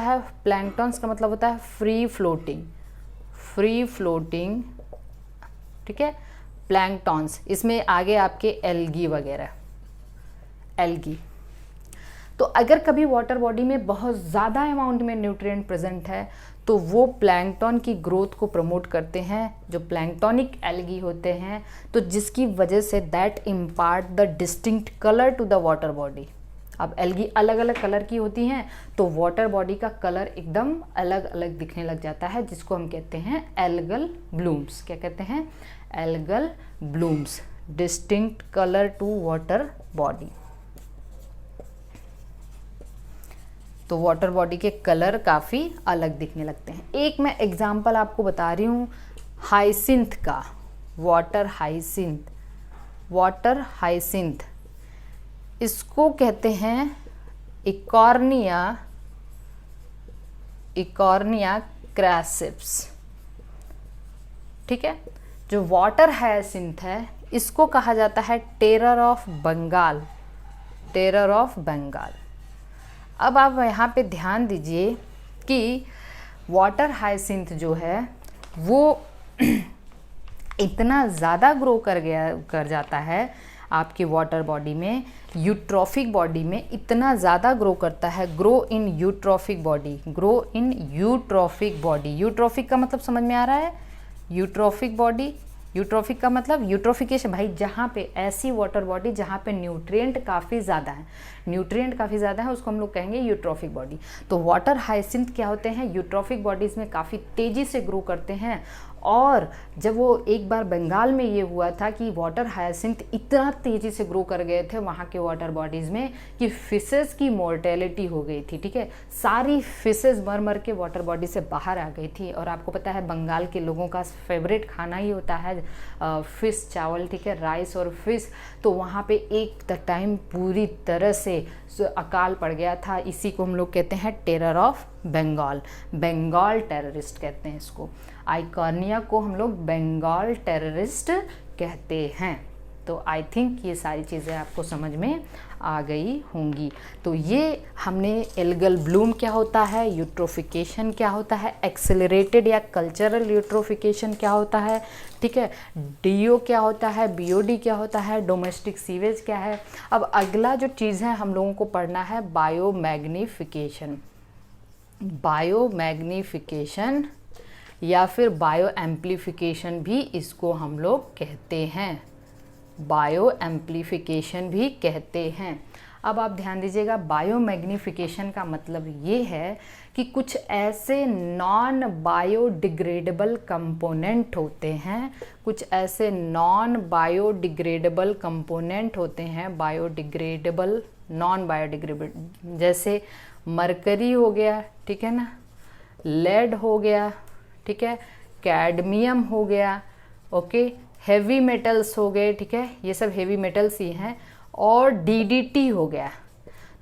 है फ्री फ्लोटिंग, ठीक है, प्लैंकटॉन्स। इसमें आगे आपके एल्गी वगैरह, एल्गी। तो अगर कभी वाटर बॉडी में बहुत ज़्यादा अमाउंट में न्यूट्रिएंट प्रेजेंट है, तो वो प्लैंकटन की ग्रोथ को प्रमोट करते हैं, जो प्लैंकटोनिक एल्गी होते हैं, तो जिसकी वजह से that impart the distinct colour to the water body. अब एल्गी अलग अलग कलर की होती हैं, तो वाटर बॉडी का कलर एकदम अलग अलग दिखने लग जाता है, जिसको हम कहते हैं एल्गल ब्लूम्स। क्या कहते हैं, algal blooms, distinct colour to water body. तो वाटर बॉडी के कलर काफ़ी अलग दिखने लगते हैं। एक मैं एग्जांपल आपको बता रही हूँ हाइसिंथ का, वाटर हाइसिंथ, इसको कहते हैं इकॉर्निया क्रैसिप्स, ठीक है। जो वाटर हाइसिंथ है, इसको कहा जाता है टेरर ऑफ बंगाल। अब आप यहाँ पे ध्यान दीजिए कि वाटर हाइसिंथ जो है वो इतना ज़्यादा ग्रो कर जाता है। आपकी वाटर बॉडी में, यूट्रॉफिक बॉडी में इतना ज़्यादा ग्रो करता है। Grow in eutrophic body, grow in eutrophic body. Eutrophic का मतलब समझ में आ रहा है? यूट्रॉफिक बॉडी, यूट्रॉफिक का मतलब यूट्रोफिकेशन, भाई जहाँ पे ऐसी वाटर बॉडी जहाँ पे न्यूट्रिएंट काफ़ी ज़्यादा है, न्यूट्रिएंट काफ़ी ज़्यादा है, उसको हम लोग कहेंगे यूट्रॉफिक बॉडी। तो वाटर हाइसिंथ क्या होते हैं? यूट्रॉफिक बॉडीज़ में काफ़ी तेज़ी से ग्रो करते हैं। और जब वो एक बार बंगाल में ये हुआ था कि वाटर हाइसिंथ इतना तेज़ी से ग्रो कर गए थे वहाँ के वाटर बॉडीज़ में कि फिशेस की मोर्टेलिटी हो गई थी। ठीक है, सारी फिशेस मर मर के वाटर बॉडी से बाहर आ गई थी। और आपको पता है बंगाल के लोगों का फेवरेट खाना ही होता है फिश, चावल, ठीक है, राइस और फिश। तो वहाँ पे एक टाइम पूरी तरह से अकाल पड़ गया था। इसी को हम लोग कहते हैं terror of Bengal, Bengal terrorist कहते हैं इसको। आइकॉर्निया को हम लोग बंगाल टेररिस्ट कहते हैं। तो आई थिंक ये सारी चीज़ें आपको समझ में आ गई होंगी। तो ये हमने एल्गल ब्लूम क्या होता है, यूट्रोफिकेशन क्या होता है, एक्सेलरेटेड या कल्चरल यूट्रोफिकेशन क्या होता है, ठीक है, डीओ क्या होता है, बीओडी क्या होता है, डोमेस्टिक सीवेज क्या है। अब अगला जो चीज़ है हम लोगों को पढ़ना है बायोमैग्निफिकेशन। बायोमैग्निफिकेशन या फिर बायो एम्प्लीफिकेशन भी इसको हम लोग कहते हैं, बायो एम्प्लीफिकेशन भी कहते हैं। अब आप ध्यान दीजिएगा, बायोमैग्निफिकेशन का मतलब ये है कि कुछ ऐसे नॉन बायोडिग्रेडेबल कंपोनेंट होते हैं, कुछ ऐसे नॉन बायोडिग्रेडेबल कंपोनेंट होते हैं, बायोडिग्रेडेबल, नॉन बायोडिग्रेडेबल, जैसे मरकरी हो गया, ठीक है ना, लेड हो गया, ठीक है, कैडमियम हो गया, ओके, हेवी मेटल्स हो गए, ठीक है, ये सब हेवी मेटल्स ही हैं, और डीडीटी हो गया।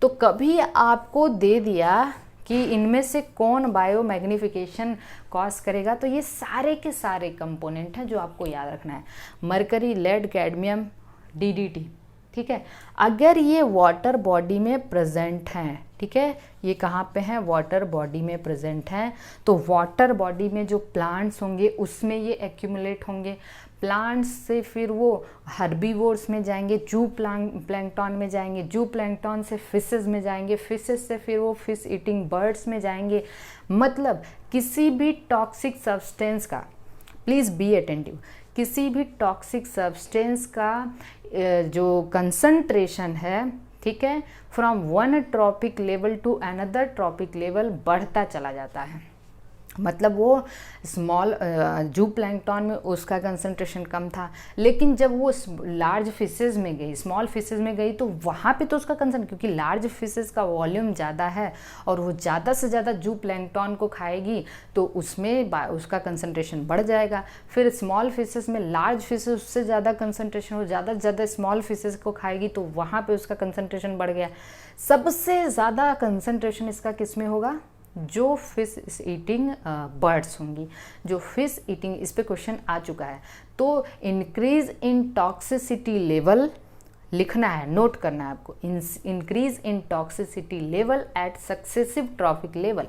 तो कभी आपको दे दिया कि इनमें से कौन बायोमैग्निफिकेशन कॉज करेगा, तो ये सारे के सारे कंपोनेंट हैं जो आपको याद रखना है, मरकरी, लेड, कैडमियम, डीडीटी, ठीक है। अगर ये वाटर बॉडी में प्रेजेंट हैं, ठीक है, ये कहाँ पे हैं, वाटर बॉडी में प्रेजेंट हैं, तो वाटर बॉडी में जो प्लांट्स होंगे उसमें ये एक्यूमुलेट होंगे, प्लांट्स से फिर वो हर्बीवोर्स में जाएंगे, जू प्लैंक्टन में जाएंगे, जू प्लैंक्टन से फिशेस में जाएंगे, फिशेस से फिर वो फिश ईटिंग बर्ड्स में जाएंगे। मतलब किसी भी टॉक्सिक सब्सटेंस का, प्लीज़ बी अटेंटिव, किसी भी टॉक्सिक सब्सटेंस का जो कंसंट्रेशन है, ठीक है, from one trophic level to another trophic level बढ़ता चला जाता है। मतलब वो स्मॉल जू प्लैंक्टन में उसका कंसंट्रेशन कम था, लेकिन जब वो लार्ज फिशेस में गई, स्मॉल फिशेस में गई, तो वहाँ पे तो उसका कंसंट्रेशन, क्योंकि लार्ज फिशेस का वॉल्यूम ज़्यादा है और वो ज़्यादा से ज़्यादा जू प्लैंक्टन को खाएगी, तो उसमें उसका कंसंट्रेशन बढ़ जाएगा। फिर स्मॉल फिशेस में लार्ज फिशेस उससे ज़्यादा कंसंट्रेशन हो, ज़्यादा से ज़्यादा स्मॉल फिशेस को खाएगी, तो वहाँ पर उसका कंसंट्रेशन बढ़ गया। सबसे ज़्यादा कंसंट्रेशन इसका किस में होगा, जो फिश ईटिंग बर्ड्स होंगी, जो फिश ईटिंग, इस पे क्वेश्चन आ चुका है। तो इंक्रीज इन टॉक्सिसिटी लेवल लिखना है, नोट करना है आपको, increase in toxicity level at successive trophic level,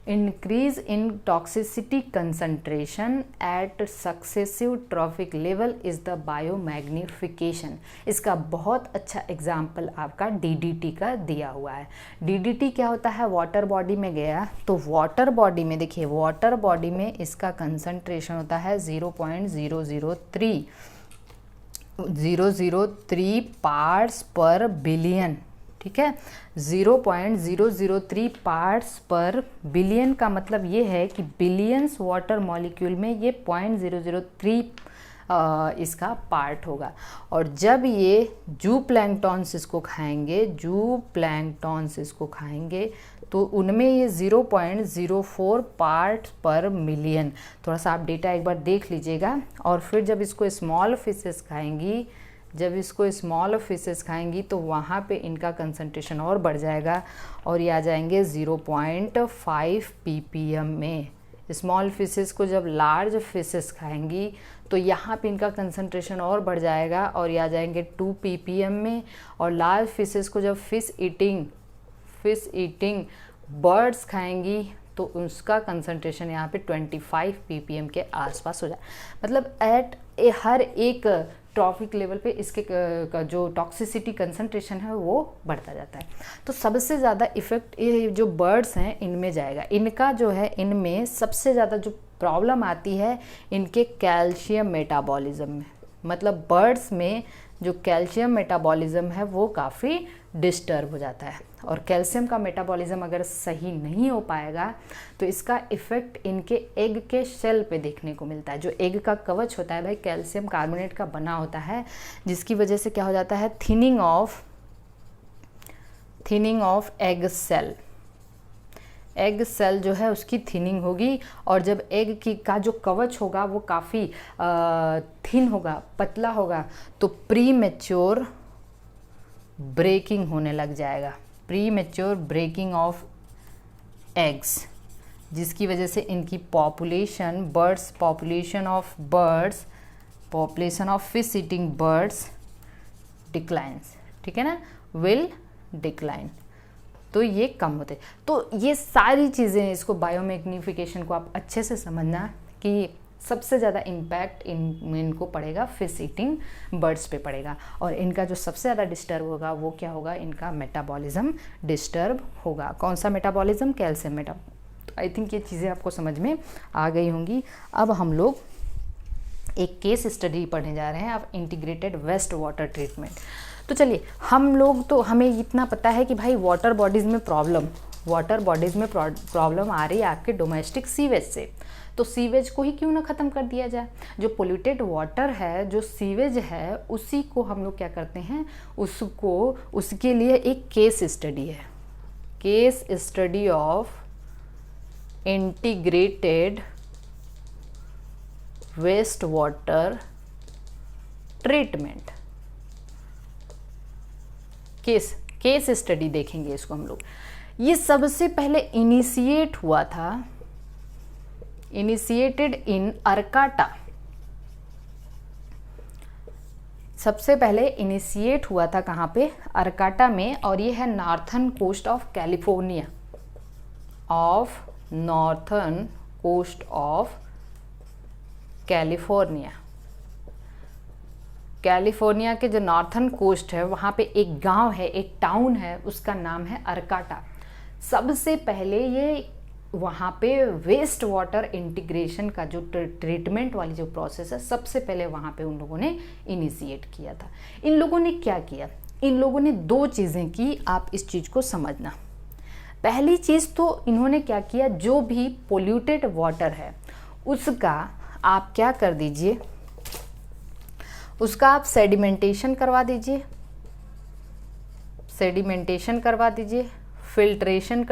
increase in toxicity concentration at successive trophic level is the biomagnification. इसका बहुत अच्छा एग्जाम्पल आपका डीडीटी का दिया हुआ है। डीडीटी क्या होता है, वाटर बॉडी में गया, तो वाटर बॉडी में देखिए, वाटर बॉडी में इसका कंसंट्रेशन होता है 0.003 पार्ट्स पर बिलियन, ठीक है, 0.003 पार्ट्स पर बिलियन का मतलब ये है कि बिलियंस वाटर मॉलिक्यूल में ये 0.003 इसका पार्ट होगा। और जब ये जू प्लैंक्टन्स इसको खाएंगे, जू प्लैंक्टन्स इसको खाएंगे, तो उनमें ये 0.04 पार्ट पर मिलियन। थोड़ा सा आप डेटा एक बार देख लीजिएगा। और फिर जब इसको स्मॉल फिशेस खाएंगी, जब इसको स्मॉल फिशेस खाएंगी, तो वहाँ पे इनका कंसंट्रेशन और बढ़ जाएगा और ये आ जाएंगे 0.5 ppm में। स्मॉल फिशेस को जब लार्ज फिशेस खाएंगी, तो यहाँ पे इनका कंसंट्रेशन और बढ़ जाएगा और ये आ जाएंगे 2 ppm में। और लार्ज फिशेस को जब फिश ईटिंग बर्ड्स खाएंगी, तो उसका कंसंट्रेशन यहाँ पे 25 ppm के आसपास हो जाए। मतलब हर एक ट्रॉफिक लेवल पे इसके का जो टॉक्सिसिटी कंसंट्रेशन है वो बढ़ता जाता है। तो सबसे ज़्यादा इफ़ेक्ट ये जो बर्ड्स हैं इनमें जाएगा। इनका जो है, इनमें सबसे ज़्यादा जो प्रॉब्लम आती है इनके कैल्शियम मेटाबॉलिज्म में। मतलब बर्ड्स में जो कैल्शियम मेटाबॉलिज्म है वो काफ़ी डिस्टर्ब हो जाता है, और कैल्शियम का मेटाबॉलिज्म अगर सही नहीं हो पाएगा तो इसका इफ़ेक्ट इनके एग के शेल पे देखने को मिलता है। जो एग का कवच होता है भाई कैल्शियम कार्बोनेट का बना होता है, जिसकी वजह से क्या हो जाता है, thinning of egg cell. Egg cell जो है उसकी थिनिंग होगी, और जब एग की का जो कवच होगा वो काफ़ी थिन होगा, पतला होगा, तो प्रीमेच्योर ब्रेकिंग होने लग जाएगा, प्रीमेच्योर ब्रेकिंग ऑफ एग्स, जिसकी वजह से इनकी population of fish eating birds declines, ठीक है ना, विल डिक्लाइन। तो ये कम होते। तो ये सारी चीज़ें, इसको बायोमैग्निफिकेशन को आप अच्छे से समझना कि सबसे ज़्यादा इम्पैक्ट इनको पड़ेगा फिश ईटिंग बर्ड्स पे पड़ेगा, और इनका जो सबसे ज़्यादा डिस्टर्ब होगा वो क्या होगा, इनका मेटाबॉलिज्म डिस्टर्ब होगा। कौन सा मेटाबॉलिज्म, कैल्शियम मेटाबॉलिज्म। तो आई थिंक ये चीज़ें आपको समझ में आ गई होंगी। अब हम लोग एक केस स्टडी पढ़ने जा रहे हैं of integrated waste water treatment. तो चलिए, हम लोग तो हमें इतना पता है कि भाई वाटर बॉडीज़ में प्रॉब्लम आ रही है आपके डोमेस्टिक सीवेज से, तो सीवेज को ही क्यों ना ख़त्म कर दिया जाए। जो पोल्यूटेड वाटर है, जो सीवेज है, उसी को हम लोग क्या करते हैं, उसके लिए एक केस स्टडी है, case study of integrated waste water treatment. Case study देखेंगे इसको हम लोग। ये सबसे पहले इनिशिएटेड इन अरकाटा। सबसे पहले इनिशिएट हुआ था कहाँ पे, अरकाटा में, और ये है northern coast of California. California के जो नॉर्थर्न कोस्ट है वहाँ पे एक गांव है, एक टाउन है, उसका नाम है अरकाटा। सबसे पहले ये वहाँ पे वेस्ट वाटर इंटीग्रेशन का जो ट्रीटमेंट वाली जो प्रोसेस है, सबसे पहले वहाँ पे उन लोगों ने इनिशिएट किया था। इन लोगों ने क्या किया, इन लोगों ने दो चीज़ें की, आप इस चीज़ को समझना। पहली चीज़ तो इन्होंने क्या किया, जो भी पोल्यूटेड वाटर है उसका आप क्या कर दीजिए, उसका आप सेडिमेंटेशन करवा दीजिए, फिल्ट्रेशन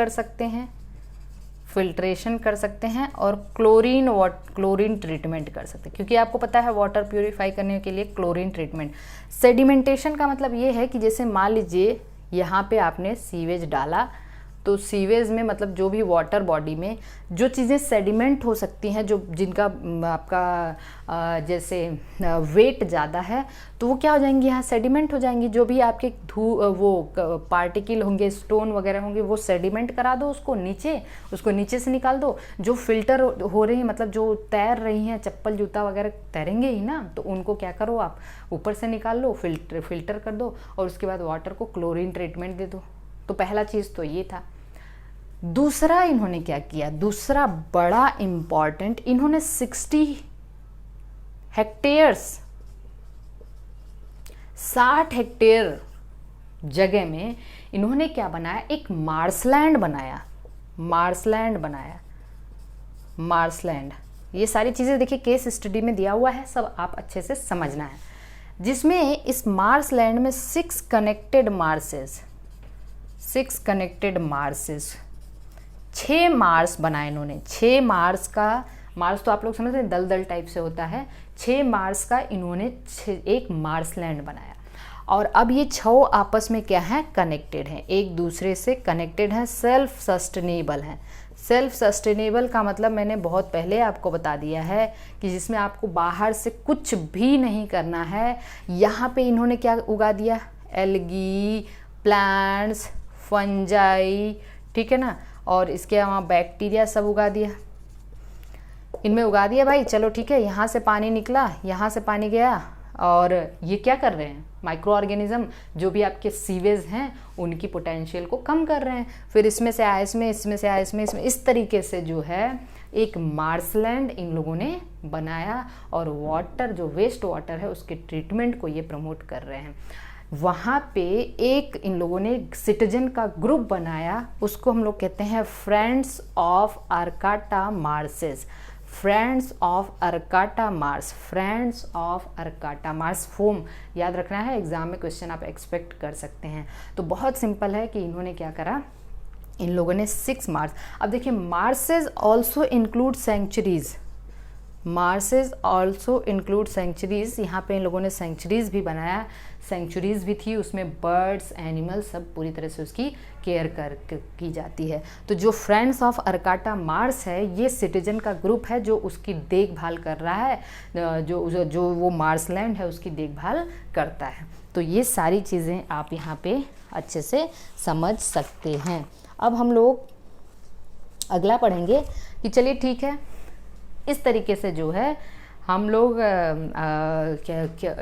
कर सकते हैं, और क्लोरीन ट्रीटमेंट कर सकते हैं, क्योंकि आपको पता है वाटर प्यूरिफाई करने के लिए क्लोरीन ट्रीटमेंट। सेडिमेंटेशन का मतलब ये है कि जैसे मान लीजिए यहाँ पे आपने सीवेज डाला, तो सीवेज में मतलब जो भी वाटर बॉडी में जो चीज़ें सेडिमेंट हो सकती हैं, जो जिनका आपका जैसे वेट ज़्यादा है, तो वो क्या हो जाएंगी, यहाँ सेडिमेंट हो जाएंगी। जो भी आपके वो पार्टिकल होंगे, स्टोन वगैरह होंगे, वो सेडिमेंट करा दो, उसको नीचे से निकाल दो। जो फिल्टर हो रही हैं, मतलब जो तैर रही हैं, चप्पल जूता वगैरह तैरेंगे ही ना, तो उनको क्या करो, आप ऊपर से निकाल लो, फिल्टर कर दो, और उसके बाद वाटर को क्लोरीन ट्रीटमेंट दे दो। तो पहला चीज़ तो ये था। दूसरा इन्होंने क्या किया, दूसरा बड़ा इंपॉर्टेंट, इन्होंने 60 हेक्टेयर जगह में इन्होंने क्या बनाया, एक मार्शलैंड बनाया। ये सारी चीज़ें देखिए केस स्टडी में दिया हुआ है, सब आप अच्छे से समझना है। जिसमें इस मार्शलैंड में 6 कनेक्टेड मार्सेस, 6 मार्स बनाए इन्होंने। 6 मार्स तो आप लोग समझते हैं दलदल टाइप से होता है। 6 मार्स का इन्होंने एक मार्शलैंड बनाया, और अब ये 6 आपस में क्या है, कनेक्टेड हैं, एक दूसरे से कनेक्टेड हैं, सेल्फ सस्टेनेबल हैं। सेल्फ सस्टेनेबल का मतलब मैंने बहुत पहले आपको बता दिया है कि जिसमें आपको बाहर से कुछ भी नहीं करना है। यहाँ पे इन्होंने क्या उगा दिया, एल्गी, प्लांट्स, फंजाई, ठीक है ना, और इसके अलावा बैक्टीरिया सब उगा दिया, इनमें उगा दिया भाई। चलो ठीक है, यहाँ से पानी निकला, यहाँ से पानी गया और ये क्या कर रहे हैं, माइक्रो ऑर्गेनिज्म जो भी आपके सीवेज हैं उनकी पोटेंशियल को कम कर रहे हैं। फिर इसमें से आया इसमें, इसमें से आया इसमें, इस तरीके से जो है एक मार्सलैंड इन लोगों ने बनाया और वाटर जो वेस्ट वाटर है उसके ट्रीटमेंट को ये प्रमोट कर रहे हैं। वहाँ पे एक इन लोगों ने सिटीजन का ग्रुप बनाया, उसको हम लोग कहते हैं friends of Arcata marshes. Friends of Arcata marsh, friends of Arcata marsh, foam याद रखना है, एग्जाम में क्वेश्चन आप एक्सपेक्ट कर सकते हैं। तो बहुत सिंपल है कि इन्होंने क्या करा, इन लोगों ने 6 मार्स। अब देखिए marshes also include sanctuaries, marshes also include sanctuaries, यहाँ पे इन लोगों ने सेंचुरीज भी बनाया, सेंचुरीज भी थी, उसमें बर्ड्स एनिमल सब पूरी तरह से उसकी केयर की जाती है। तो जो फ्रेंड्स ऑफ अरकाटा मार्स है ये सिटीजन का ग्रुप है जो उसकी देखभाल कर रहा है, जो वो मार्सलैंड है उसकी देखभाल करता है। तो ये सारी चीज़ें आप यहाँ पे अच्छे से समझ सकते हैं। अब हम लोग अगला पढ़ेंगे कि चलिए ठीक है, इस तरीके से जो है हम लोग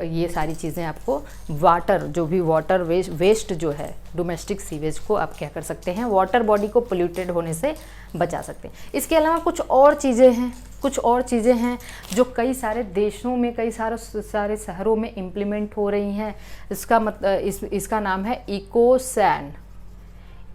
ये सारी चीज़ें आपको वाटर, जो भी वाटर वेस्ट जो है डोमेस्टिक सीवेज को आप क्या कर सकते हैं, वाटर बॉडी को पोल्यूटेड होने से बचा सकते हैं। इसके अलावा कुछ और चीज़ें हैं जो कई सारे देशों में, कई सारे शहरों में इम्प्लीमेंट हो रही हैं। इसका नाम है इकोसैन।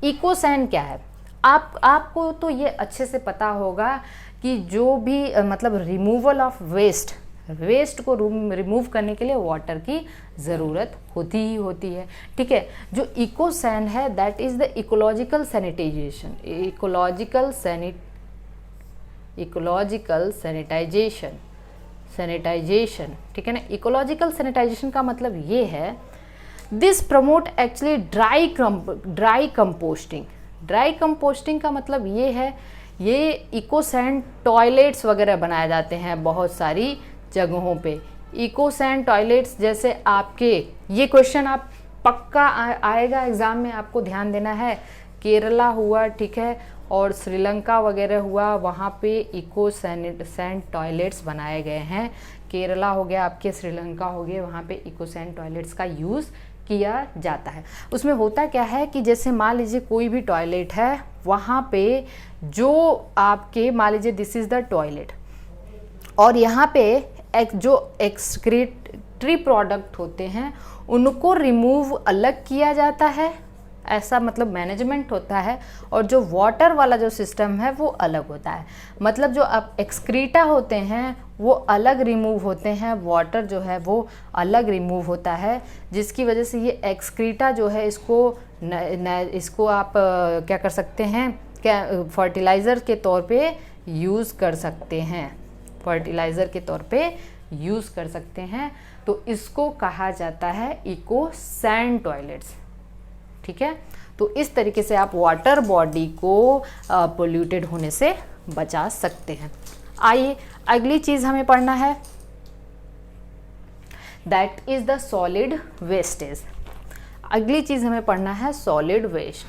इकोसैन क्या है, आपको तो ये अच्छे से पता होगा कि जो भी मतलब रिमूवल ऑफ वेस्ट को रिमूव करने के लिए वाटर की ज़रूरत होती ही होती है। ठीक है, जो इकोसैन है that is the ecological sanitization, ecological sanitization. ठीक है ना, इकोलॉजिकल सैनिटाइजेशन का मतलब ये है, this promote actually dry composting. Dry composting का मतलब ये है, ये इकोसैन टॉयलेट्स वगैरह बनाए जाते हैं बहुत सारी जगहों पे। इकोसैन टॉयलेट्स जैसे आपके, ये क्वेश्चन आप पक्का आएगा एग्ज़ाम में, आपको ध्यान देना है। केरला हुआ, ठीक है, और श्रीलंका वगैरह हुआ, वहाँ पे इकोसैन टॉयलेट्स बनाए गए हैं। केरला हो गया आपके, श्रीलंका हो गया, वहाँ पे इकोसैन टॉयलेट्स का यूज़ किया जाता है। उसमें होता क्या है कि जैसे मान लीजिए कोई भी टॉयलेट है, वहाँ पे जो आपके मान लीजिए दिस इज़ द टॉयलेट, और यहाँ पे जो एक्सक्रीटरी प्रोडक्ट होते हैं उनको रिमूव अलग किया जाता है, ऐसा मतलब मैनेजमेंट होता है, और जो वाटर वाला जो सिस्टम है वो अलग होता है। मतलब जो अब एक्सक्रीटा होते हैं वो अलग रिमूव होते हैं, वाटर जो है वो अलग रिमूव होता है, जिसकी वजह से ये एक्सक्रीटा जो है इसको आप क्या कर सकते हैं, क्या फर्टिलाइज़र के तौर पे यूज़ कर सकते हैं, फर्टिलाइज़र के तौर पे यूज़ कर सकते हैं। तो इसको कहा जाता है इकोसैन टॉयलेट्स। ठीक है, तो इस तरीके से आप वाटर बॉडी को पोल्यूटेड होने से बचा सकते हैं। आइए अगली चीज़ हमें पढ़ना है, that is the solid wastage. अगली चीज़ हमें पढ़ना है सॉलिड वेस्ट।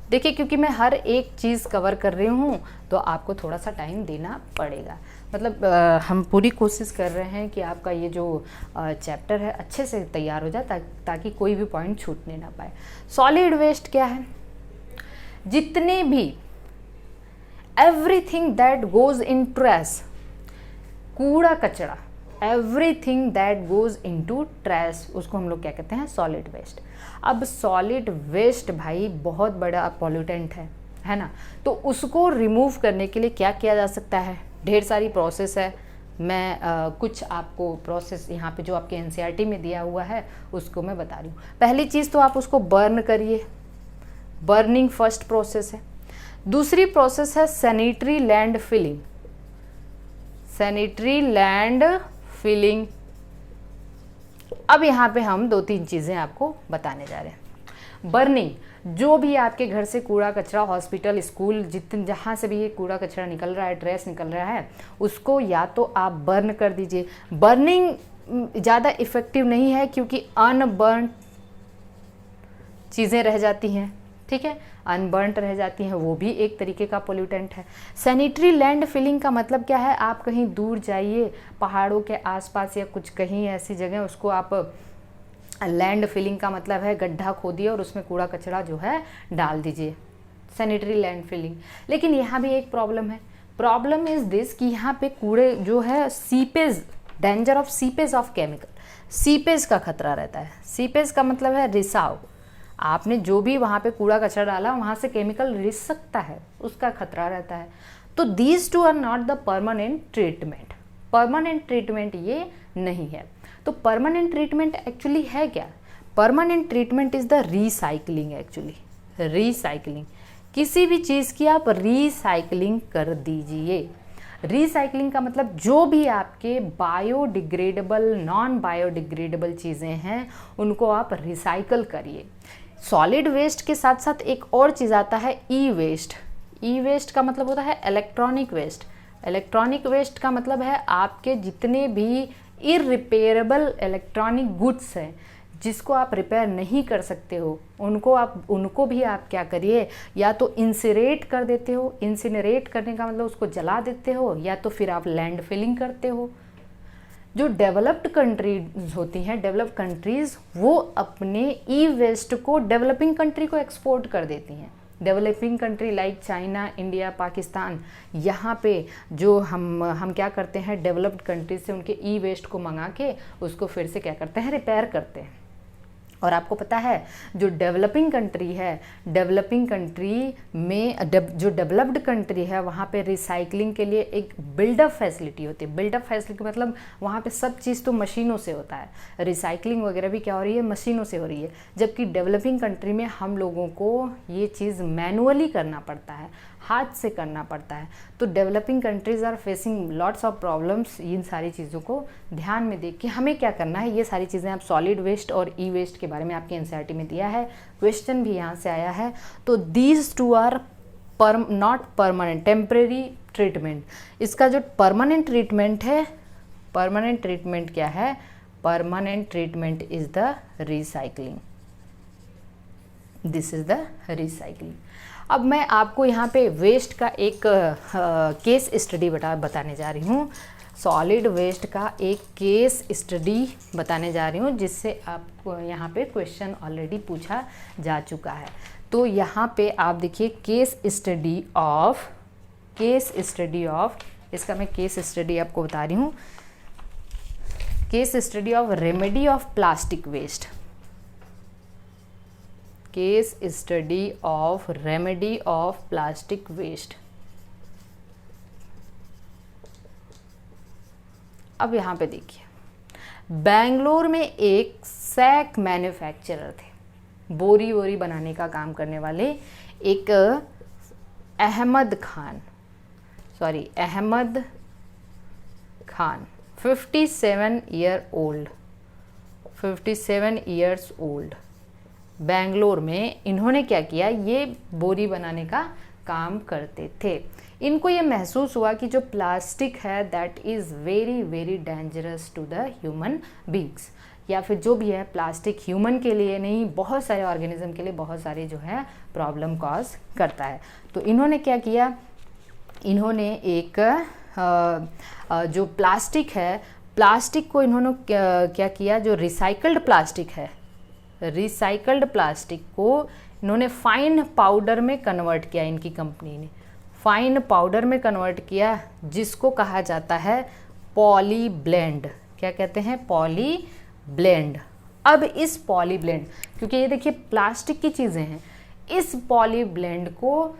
देखिए, क्योंकि मैं हर एक चीज़ कवर कर रही हूँ तो आपको थोड़ा सा टाइम देना पड़ेगा। मतलब हम पूरी कोशिश कर रहे हैं कि आपका ये जो चैप्टर है अच्छे से तैयार हो जाए, ताकि कोई भी पॉइंट छूटने ना पाए। सॉलिड वेस्ट क्या है, जितने भी everything that goes in trash, कूड़ा कचरा, everything that goes into trash, उसको हम लोग क्या कहते हैं, सॉलिड वेस्ट। अब सॉलिड वेस्ट भाई बहुत बड़ा पॉल्यूटेंट है ना, तो उसको रिमूव करने के लिए क्या किया जा सकता है, ढेर सारी प्रोसेस है। मैं कुछ आपको प्रोसेस यहाँ पे जो आपके एनसीईआरटी में दिया हुआ है उसको मैं बता रही हूँ। पहली चीज़ तो आप उसको बर्न करिए, बर्निंग फर्स्ट प्रोसेस है। दूसरी प्रोसेस है sanitary land filling, sanitary land filling. अब यहाँ पे हम 2-3 चीज़ें आपको बताने जा रहे हैं। बर्निंग, जो भी आपके घर से कूड़ा कचरा, हॉस्पिटल, स्कूल, जहाँ से भी ये कूड़ा कचरा निकल रहा है, ट्रेस निकल रहा है, उसको या तो आप बर्न कर दीजिए। बर्निंग ज़्यादा इफ़ेक्टिव नहीं है क्योंकि अनबर्न चीज़ें रह जाती हैं, ठीक है, अनबर्नड रह जाती हैं, वो भी एक तरीके का पोल्यूटेंट है। सैनिटरी लैंड फिलिंग का मतलब क्या है, आप कहीं दूर जाइए पहाड़ों के आसपास या कुछ कहीं ऐसी जगह, उसको आप लैंड फिलिंग का मतलब है गड्ढा खोदिए और उसमें कूड़ा कचरा जो है डाल दीजिए, सैनिटरी लैंड फिलिंग। लेकिन यहाँ भी एक प्रॉब्लम है, प्रॉब्लम इज दिस कि यहाँ पे कूड़े जो है seepage, danger of seepage of chemical, seepage का खतरा रहता है। सीपेज का मतलब है रिसाव, आपने जो भी वहाँ पे कूड़ा कचरा डाला वहाँ से केमिकल रिस सकता है, उसका खतरा रहता है। तो these two are not the permanent treatment, permanent treatment ये नहीं है। तो परमानेंट ट्रीटमेंट एक्चुअली है क्या, permanent treatment is the recycling. Actually recycling, किसी भी चीज़ की आप रिसाइकलिंग कर दीजिए। रिसाइकलिंग का मतलब जो भी आपके बायोडिग्रेडेबल, नॉन बायोडिग्रेडेबल चीज़ें हैं उनको आप रिसाइकल करिए। सॉलिड वेस्ट के साथ साथ एक और चीज़ आता है ई वेस्ट। ई वेस्ट का मतलब होता है इलेक्ट्रॉनिक वेस्ट। इलेक्ट्रॉनिक वेस्ट का मतलब है आपके जितने भी इररिपेयरेबल इलेक्ट्रॉनिक गुड्स हैं जिसको आप रिपेयर नहीं कर सकते हो, उनको भी आप क्या करिए, या तो इंसिनरेट कर देते हो, इंसिनरेट करने का मतलब उसको जला देते हो, या तो फिर आप लैंड फिलिंग करते हो। जो डेवलप्ड कंट्रीज होती हैं, डेवलप्ड कंट्रीज, वो अपने ई वेस्ट को डेवलपिंग कंट्री को एक्सपोर्ट कर देती हैं। Developing country like China, India, Pakistan, यहाँ पे जो हम क्या करते हैं, डेवलप्ड कंट्रीज से उनके ई वेस्ट को मंगा के उसको फिर से क्या करते हैं, रिपेयर करते हैं। और आपको पता है जो डेवलपिंग कंट्री है, डेवलपिंग कंट्री में जो डेवलप्ड कंट्री है वहाँ पे रिसाइकलिंग के लिए एक बिल्डअप फैसिलिटी होती है। बिल्डअप फैसिलिटी मतलब वहाँ पे सब चीज़ तो मशीनों से होता है, रिसाइकलिंग वगैरह भी क्या हो रही है, मशीनों से हो रही है। जबकि डेवलपिंग कंट्री में हम लोगों को ये चीज़ मैनुअली करना पड़ता है, हाथ से करना पड़ता है। तो developing countries are facing lots of problems. इन सारी चीज़ों को ध्यान में देख के हमें क्या करना है, ये सारी चीज़ें आप सॉलिड वेस्ट और ई वेस्ट के बारे में आपके एनसीईआरटी में दिया है, क्वेश्चन भी यहाँ से आया है। तो these two are not permanent, temporary treatment. इसका जो परमानेंट ट्रीटमेंट है, परमानेंट ट्रीटमेंट क्या है, permanent treatment is the recycling, this is the recycling. अब मैं आपको यहाँ पे वेस्ट का एक केस स्टडी बताने जा रही हूँ, सॉलिड वेस्ट का एक केस स्टडी बताने जा रही हूँ, जिससे आपको यहाँ पे क्वेश्चन ऑलरेडी पूछा जा चुका है। तो यहाँ पे आप देखिए केस स्टडी ऑफ, इसका मैं केस स्टडी आपको बता रही हूँ, case study of remedy of plastic waste, case study of remedy of plastic waste. अब यहाँ पे देखिए, बेंगलोर में एक सैक मैन्युफैक्चरर थे, बोरी वोरी बनाने का काम करने वाले एक अहमद खान 57 ईयर्स ओल्ड, बेंगलोर में इन्होंने क्या किया, ये बोरी बनाने का काम करते थे। इनको ये महसूस हुआ कि जो प्लास्टिक है that is very very dangerous to the human beings, या फिर जो भी है प्लास्टिक ह्यूमन के लिए नहीं, बहुत सारे ऑर्गेनिज्म के लिए बहुत सारे जो है प्रॉब्लम कॉज करता है। तो इन्होंने क्या किया, इन्होंने एक जो प्लास्टिक है, प्लास्टिक को इन्होंने क्या किया, जो रिसाइकल्ड प्लास्टिक है, रिसाइकल्ड प्लास्टिक को इन्होंने फाइन पाउडर में कन्वर्ट किया। इनकी कंपनी ने फाइन पाउडर में कन्वर्ट किया, जिसको कहा जाता है पॉली ब्लेंड। क्या कहते हैं, पॉली ब्लेंड। अब इस पॉली ब्लेंड, क्योंकि ये देखिए प्लास्टिक की चीज़ें हैं, इस पॉली ब्लेंड को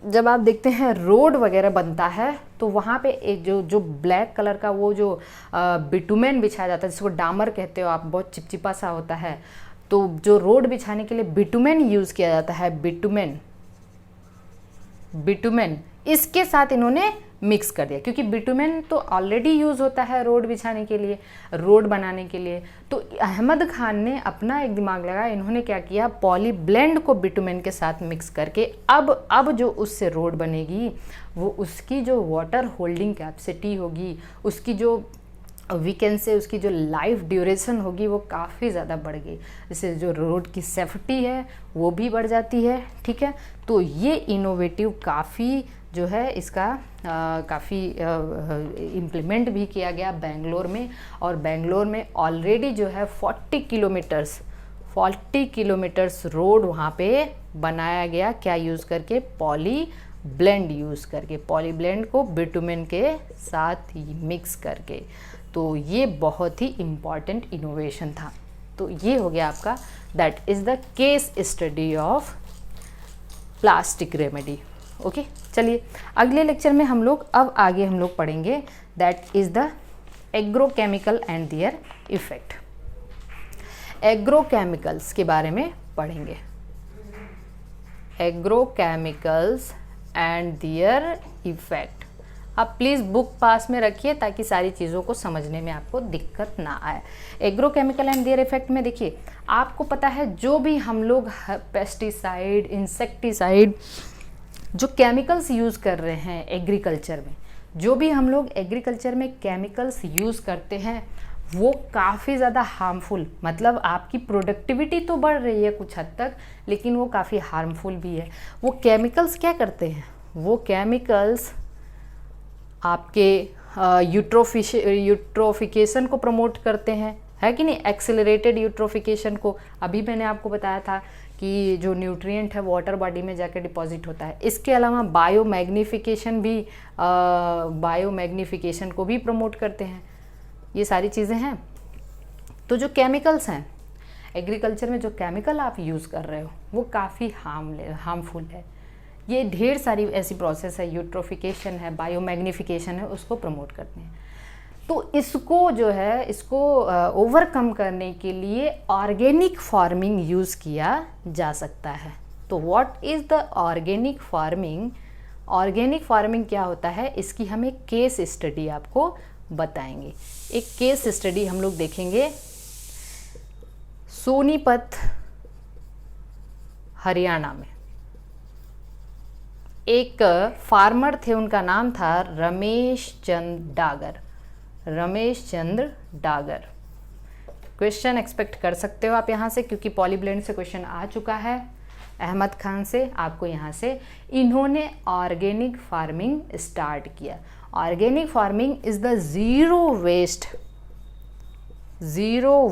जब आप देखते हैं रोड वगैरह बनता है तो वहाँ पे एक जो ब्लैक कलर का वो जो बिटुमेन बिछाया जाता है, जिसको डामर कहते हो आप, बहुत चिपचिपा सा होता है, तो जो रोड बिछाने के लिए बिटुमेन यूज़ किया जाता है, बिटुमेन इसके साथ इन्होंने मिक्स कर दिया, क्योंकि बिटुमेन तो ऑलरेडी यूज़ होता है रोड बिछाने के लिए, रोड बनाने के लिए। तो अहमद खान ने अपना एक दिमाग लगाया, इन्होंने क्या किया, पॉली ब्लेंड को बिटुमेन के साथ मिक्स करके अब जो उससे रोड बनेगी वो उसकी जो वाटर होल्डिंग कैपेसिटी होगी, उसकी जो वीकेंड से उसकी जो लाइफ ड्यूरेशन होगी वो काफ़ी ज़्यादा बढ़ गई, जिससे जो रोड की सेफ्टी है वो भी बढ़ जाती है। ठीक है, तो ये इनोवेटिव काफ़ी जो है इसका काफ़ी इम्प्लीमेंट भी किया गया बेंगलोर में। और बेंगलोर में ऑलरेडी जो है 40 किलोमीटर्स रोड वहाँ पे बनाया गया, क्या यूज़ करके, पॉली ब्लेंड यूज़ करके, पॉली ब्लेंड को बिटुमेन के साथ मिक्स करके। तो ये बहुत ही इम्पॉर्टेंट इनोवेशन था। तो ये हो गया आपका, that is the case study of plastic remedy. Okay, चलिए अगले लेक्चर में हम लोग अब आगे हम लोग पढ़ेंगे that is the agrochemical and their effect. Agrochemicals के बारे में पढ़ेंगे, एग्रोकेमिकल्स एंड देयर इफेक्ट। आप प्लीज़ बुक पास में रखिए ताकि सारी चीज़ों को समझने में आपको दिक्कत ना आए। एग्रोकेमिकल एंड देयर इफेक्ट में देखिए, आपको पता है जो भी हम लोग पेस्टिसाइड, इंसेक्टिसाइड, जो केमिकल्स यूज़ कर रहे हैं एग्रीकल्चर में, जो भी हम लोग एग्रीकल्चर में केमिकल्स यूज़ करते हैं वो काफ़ी ज़्यादा हार्मफुल, मतलब आपकी प्रोडक्टिविटी तो बढ़ रही है कुछ हद तक, लेकिन वो काफ़ी हार्मफुल भी है। वो केमिकल्स क्या करते हैं, वो केमिकल्स आपके यूट्रोफिकेशन को प्रमोट करते हैं, है कि नहीं, एक्सेलरेटेड यूट्रोफिकेशन को। अभी मैंने आपको बताया था कि जो न्यूट्रिएंट है वाटर बॉडी में जाकर डिपॉजिट होता है। इसके अलावा बायोमैग्निफिकेशन को भी प्रमोट करते हैं। ये सारी चीज़ें हैं। तो जो केमिकल्स हैं एग्रीकल्चर में, जो केमिकल आप यूज़ कर रहे हो वो काफ़ी हार्मफुल है। ये ढेर सारी ऐसी प्रोसेस है, यूट्रोफिकेशन है, बायोमैग्निफिकेशन है, उसको प्रमोट करते हैं। तो इसको जो है, इसको ओवरकम करने के लिए ऑर्गेनिक फार्मिंग यूज़ किया जा सकता है। तो what is the organic farming? Organic farming क्या होता है, इसकी हम एक केस स्टडी आपको बताएंगे। एक केस स्टडी हम लोग देखेंगे। सोनीपत हरियाणा में एक फार्मर थे, उनका नाम था रमेश चंद्र डागर। क्वेश्चन एक्सपेक्ट कर सकते हो आप यहाँ से, क्योंकि पॉलीब्लेंड से क्वेश्चन आ चुका है अहमद खान से। आपको यहाँ से, इन्होंने ऑर्गेनिक फार्मिंग स्टार्ट किया। Organic farming is the zero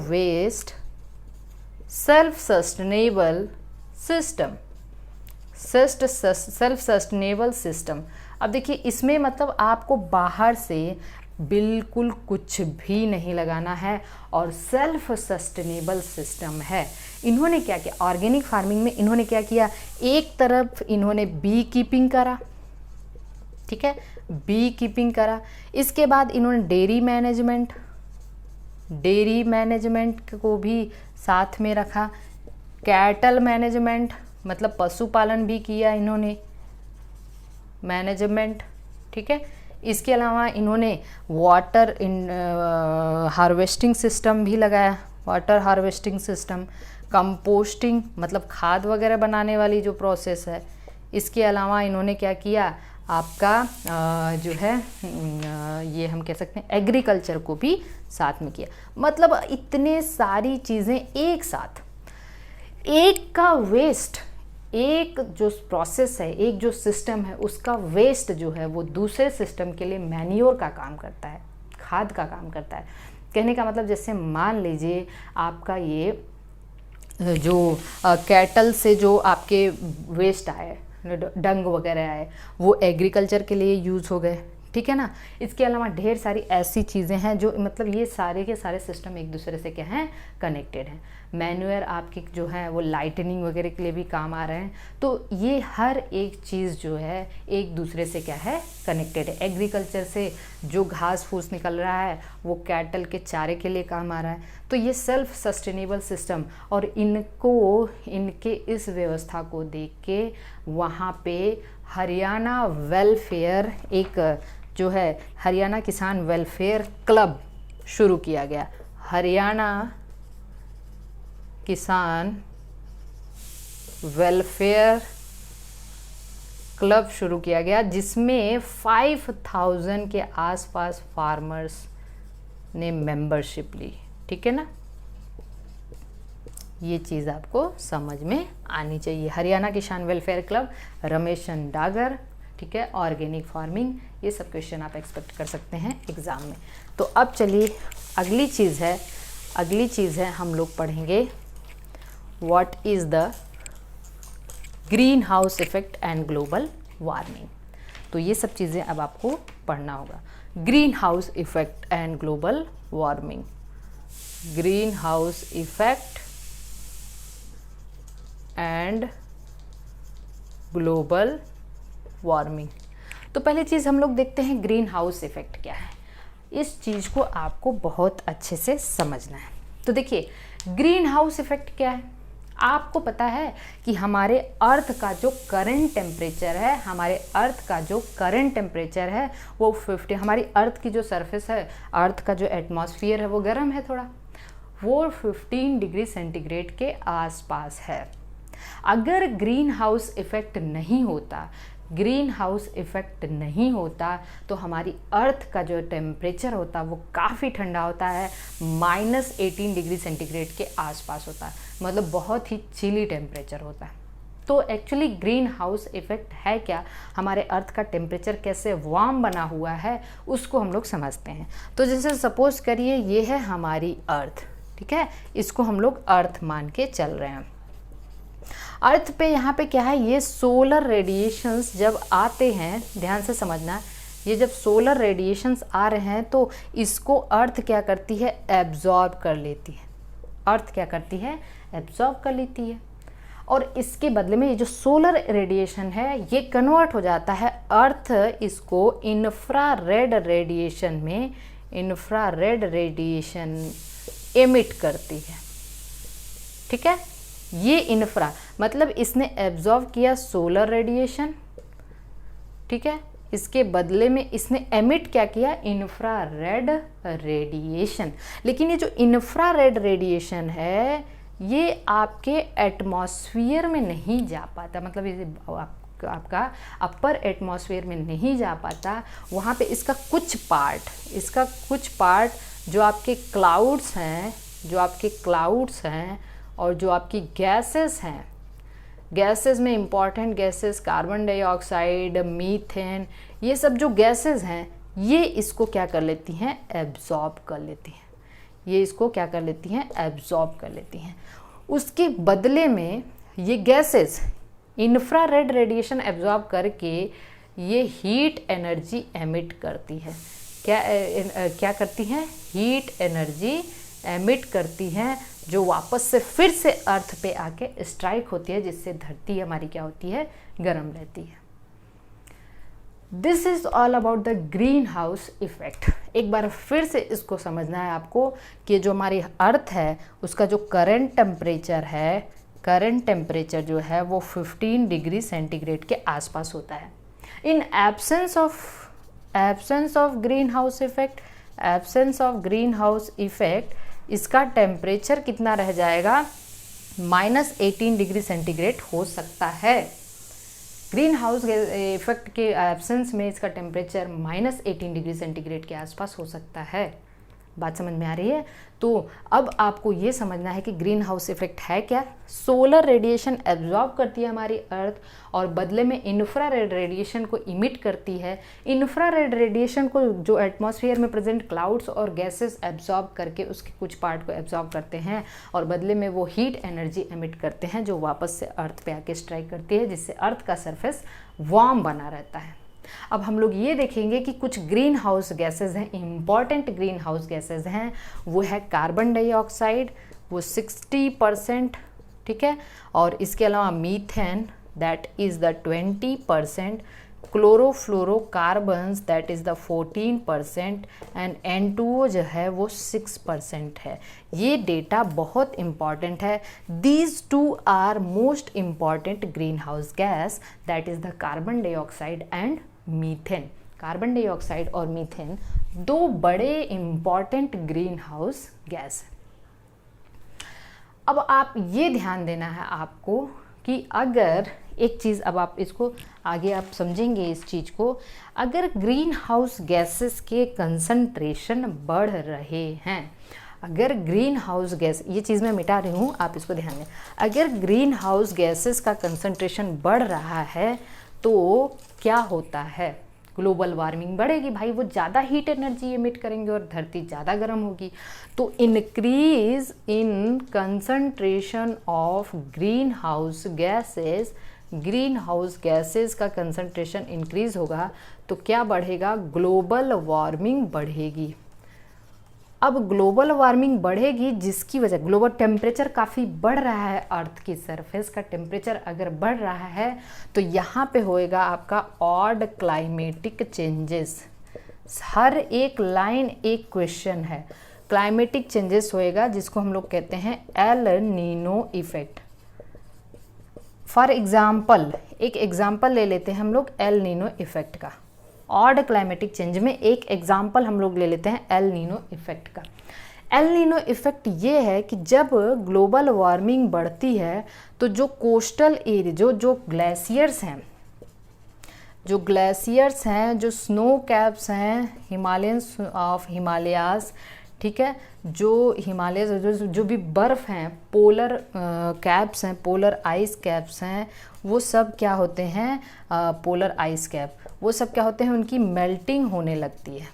waste self sustainable system. अब देखिए, इसमें मतलब आपको बाहर से बिल्कुल कुछ भी नहीं लगाना है और सेल्फ सस्टेनेबल सिस्टम है। इन्होंने क्या किया ऑर्गेनिक फार्मिंग में, इन्होंने क्या किया, एक तरफ इन्होंने बी कीपिंग करा, ठीक है, बी कीपिंग करा। इसके बाद इन्होंने डेयरी मैनेजमेंट को भी साथ में रखा। कैटल मैनेजमेंट मतलब पशुपालन भी किया इन्होंने, मैनेजमेंट, ठीक है। इसके अलावा इन्होंने वाटर हार्वेस्टिंग सिस्टम भी लगाया, वाटर हार्वेस्टिंग सिस्टम, कंपोस्टिंग मतलब खाद वगैरह बनाने वाली जो प्रोसेस है। इसके अलावा इन्होंने क्या किया, आपका जो है ये हम कह सकते हैं एग्रीकल्चर को भी साथ में किया। मतलब इतने सारी चीज़ें एक साथ, एक का वेस्ट, एक जो प्रोसेस है, एक जो सिस्टम है, उसका वेस्ट जो है वो दूसरे सिस्टम के लिए मैन्योर का काम करता है, खाद का काम करता है। कहने का मतलब, जैसे मान लीजिए आपका ये जो कैटल से जो आपके वेस्ट आए, डंग वगैरह आए, वो एग्रीकल्चर के लिए यूज़ हो गए, ठीक है ना। इसके अलावा ढेर सारी ऐसी चीज़ें हैं जो मतलब ये सारे के सारे सिस्टम एक दूसरे से क्या हैं, कनेक्टेड हैं। मैन्यूअर आपकी जो है वो लाइटनिंग वगैरह के लिए भी काम आ रहे हैं। तो ये हर एक चीज़ जो है एक दूसरे से क्या है, कनेक्टेड है। एग्रीकल्चर से जो घास फूस निकल रहा है वो कैटल के चारे के लिए काम आ रहा है। तो ये सेल्फ सस्टेनेबल सिस्टम, और इनके इस व्यवस्था को देख के वहाँ पे हरियाणा वेलफेयर, एक जो है हरियाणा किसान वेलफेयर क्लब शुरू किया गया। हरियाणा किसान वेलफेयर क्लब शुरू किया गया, जिसमें 5000 के आसपास फार्मर्स ने मेंबरशिप ली, ठीक है ना। ये चीज़ आपको समझ में आनी चाहिए। हरियाणा किसान वेलफेयर क्लब, रमेशन डागर, ठीक है, ऑर्गेनिक फार्मिंग, ये सब क्वेश्चन आप एक्सपेक्ट कर सकते हैं एग्ज़ाम में। तो अब चलिए अगली चीज़ है हम लोग पढ़ेंगे what is the green house effect and global warming. तो ये सब चीज़ें अब आपको पढ़ना होगा। Green house effect and global warming, green house effect and global warming. तो पहली चीज़ हम लोग देखते हैं ग्रीन हाउस इफेक्ट क्या है। इस चीज़ को आपको बहुत अच्छे से समझना है। तो देखिए ग्रीन हाउस इफेक्ट क्या है। आपको पता है कि हमारे अर्थ का जो करंट टेम्परेचर है, वो 50, हमारी अर्थ की जो सरफेस है, अर्थ का जो एटमॉस्फेयर है वो गर्म है थोड़ा, वो 15 डिग्री सेंटीग्रेड के आसपास है। अगर ग्रीन हाउस इफेक्ट नहीं होता तो हमारी अर्थ का जो टेम्परेचर होता वो काफ़ी ठंडा होता है, -18 डिग्री सेंटीग्रेड के आसपास होता है, मतलब बहुत ही चिली टेम्परेचर होता है। तो एक्चुअली ग्रीन हाउस इफेक्ट है क्या, हमारे अर्थ का टेम्परेचर कैसे वार्म बना हुआ है उसको हम लोग समझते हैं। तो जैसे सपोज करिए ये है हमारी अर्थ, ठीक है, इसको हम लोग अर्थ मान के चल रहे हैं। अर्थ पे यहाँ पे क्या है, ये सोलर रेडिएशंस जब आते हैं, ध्यान से समझना, ये जब सोलर रेडिएशंस आ रहे हैं तो इसको अर्थ क्या करती है, एब्जॉर्ब कर लेती है। अर्थ क्या करती है, एब्जॉर्ब कर लेती है। और इसके बदले में ये जो सोलर रेडिएशन है ये कन्वर्ट हो जाता है, अर्थ इसको इंफ्रारेड रेडिएशन एमिट करती है, ठीक है। ये इंफ्रा मतलब इसने एब्जॉर्ब किया सोलर रेडिएशन, ठीक है, इसके बदले में इसने एमिट क्या किया, इंफ्रारेड रेडिएशन। लेकिन ये जो इंफ्रारेड रेडिएशन है ये आपके एटमॉस्फेयर में नहीं जा पाता, मतलब ये आपका अपर एटमॉस्फेयर में नहीं जा पाता। वहाँ पे इसका कुछ पार्ट जो आपके क्लाउड्स हैं और जो आपकी गैसेस हैं, गैसेस में important gases carbon dioxide, methane, ये सब जो गैसेस हैं ये इसको क्या कर लेती हैं, एब्जॉर्ब कर लेती हैं। उसके बदले में ये गैसेस इंफ्रारेड रेडिएशन एब्जॉर्ब करके ये हीट एनर्जी एमिट करती है। क्या करती हैं, हीट एनर्जी एमिट करती हैं, जो वापस से फिर से अर्थ पे आके स्ट्राइक होती है, जिससे धरती हमारी क्या होती है, गर्म रहती है। This is all about the green house effect. एक बार फिर से इसको समझना है आपको कि जो हमारी अर्थ है उसका जो करंट टेम्परेचर जो है वो 15 डिग्री सेंटीग्रेड के आसपास होता है। In absence of green house effect इसका टेम्परेचर कितना रह जाएगा, -18 डिग्री सेंटीग्रेड हो सकता है। ग्रीन हाउस इफेक्ट के एब्सेंस में इसका टेम्परेचर -18 डिग्री सेंटीग्रेड के आसपास हो सकता है। बात समझ में आ रही है। तो अब आपको ये समझना है कि ग्रीन हाउस इफेक्ट है क्या। सोलर रेडिएशन एब्जॉर्ब करती है हमारी अर्थ और बदले में इंफ्रारेड रेडिएशन को इमिट करती है। इंफ्रारेड रेडिएशन को जो एटमॉस्फेयर में प्रेजेंट क्लाउड्स और गैसेस एब्जॉर्ब करके उसके कुछ पार्ट को एब्जॉर्ब करते हैं और बदले में वो हीट एनर्जी एमिट करते हैं, जो वापस से अर्थ पे आके स्ट्राइक करती है, जिससे अर्थ का सरफेस वार्म बना रहता है। अब हम लोग ये देखेंगे कि कुछ ग्रीन हाउस गैसेज हैं, इंपॉर्टेंट ग्रीन हाउस गैसेज हैं। वो है कार्बन डाइऑक्साइड, वो 60%, ठीक है, और इसके अलावा methane that is the 20%, chlorofluorocarbons that is the 14% and N2O जो है वो 6% है। ये डेटा बहुत इम्पॉर्टेंट है। These two are most important green house gas that is the carbon dioxide and methane. Carbon dioxide और मीथेन दो बड़े इम्पॉर्टेंट ग्रीन हाउस गैस। अब आप ये ध्यान देना है आपको कि अगर एक चीज़ अब आप इसको आगे आप समझेंगे इस चीज़ को, अगर ग्रीन हाउस गैसेस के कंसंट्रेशन बढ़ रहे हैं, अगर ग्रीन हाउस गैस, ये चीज़ मैं मिटा रही हूँ, आप इसको ध्यान दें, अगर ग्रीन हाउस गैसेस का कंसंट्रेशन बढ़ रहा है तो क्या होता है, ग्लोबल वार्मिंग बढ़ेगी भाई, वो ज़्यादा हीट एनर्जी एमिट करेंगे और धरती ज़्यादा गर्म होगी। तो increase in concentration of green house gases, green house gases का कंसंट्रेशन इंक्रीज होगा तो क्या बढ़ेगा, ग्लोबल वार्मिंग बढ़ेगी। अब ग्लोबल वार्मिंग बढ़ेगी जिसकी वजह, ग्लोबल टेम्परेचर काफ़ी बढ़ रहा है, अर्थ की सरफेस का टेम्परेचर अगर बढ़ रहा है तो यहाँ पे होएगा आपका ऑड क्लाइमेटिक चेंजेस। हर एक लाइन एक क्वेश्चन है, क्लाइमेटिक चेंजेस होएगा जिसको हम लोग कहते हैं El Nino effect. For example, एक एग्जाम्पल ले लेते हैं हम लोग एल नीनो इफेक्ट का, ऑड क्लाइमेटिक चेंज में एक एग्जाम्पल हम लोग ले लेते हैं एल नीनो इफेक्ट का। एल नीनो इफेक्ट ये है कि जब ग्लोबल वार्मिंग बढ़ती है तो जो कोस्टल एरिया, जो ग्लेशियर्स हैं, जो स्नो कैप्स हैं, हिमालयंस ऑफ हिमालयास, ठीक है, जो हिमालय जो भी बर्फ़ हैं, पोलर कैप्स हैं, पोलर आइस कैप्स हैं, वो सब क्या होते हैं, पोलर आइस कैप, वो सब क्या होते हैं, उनकी मेल्टिंग होने लगती है।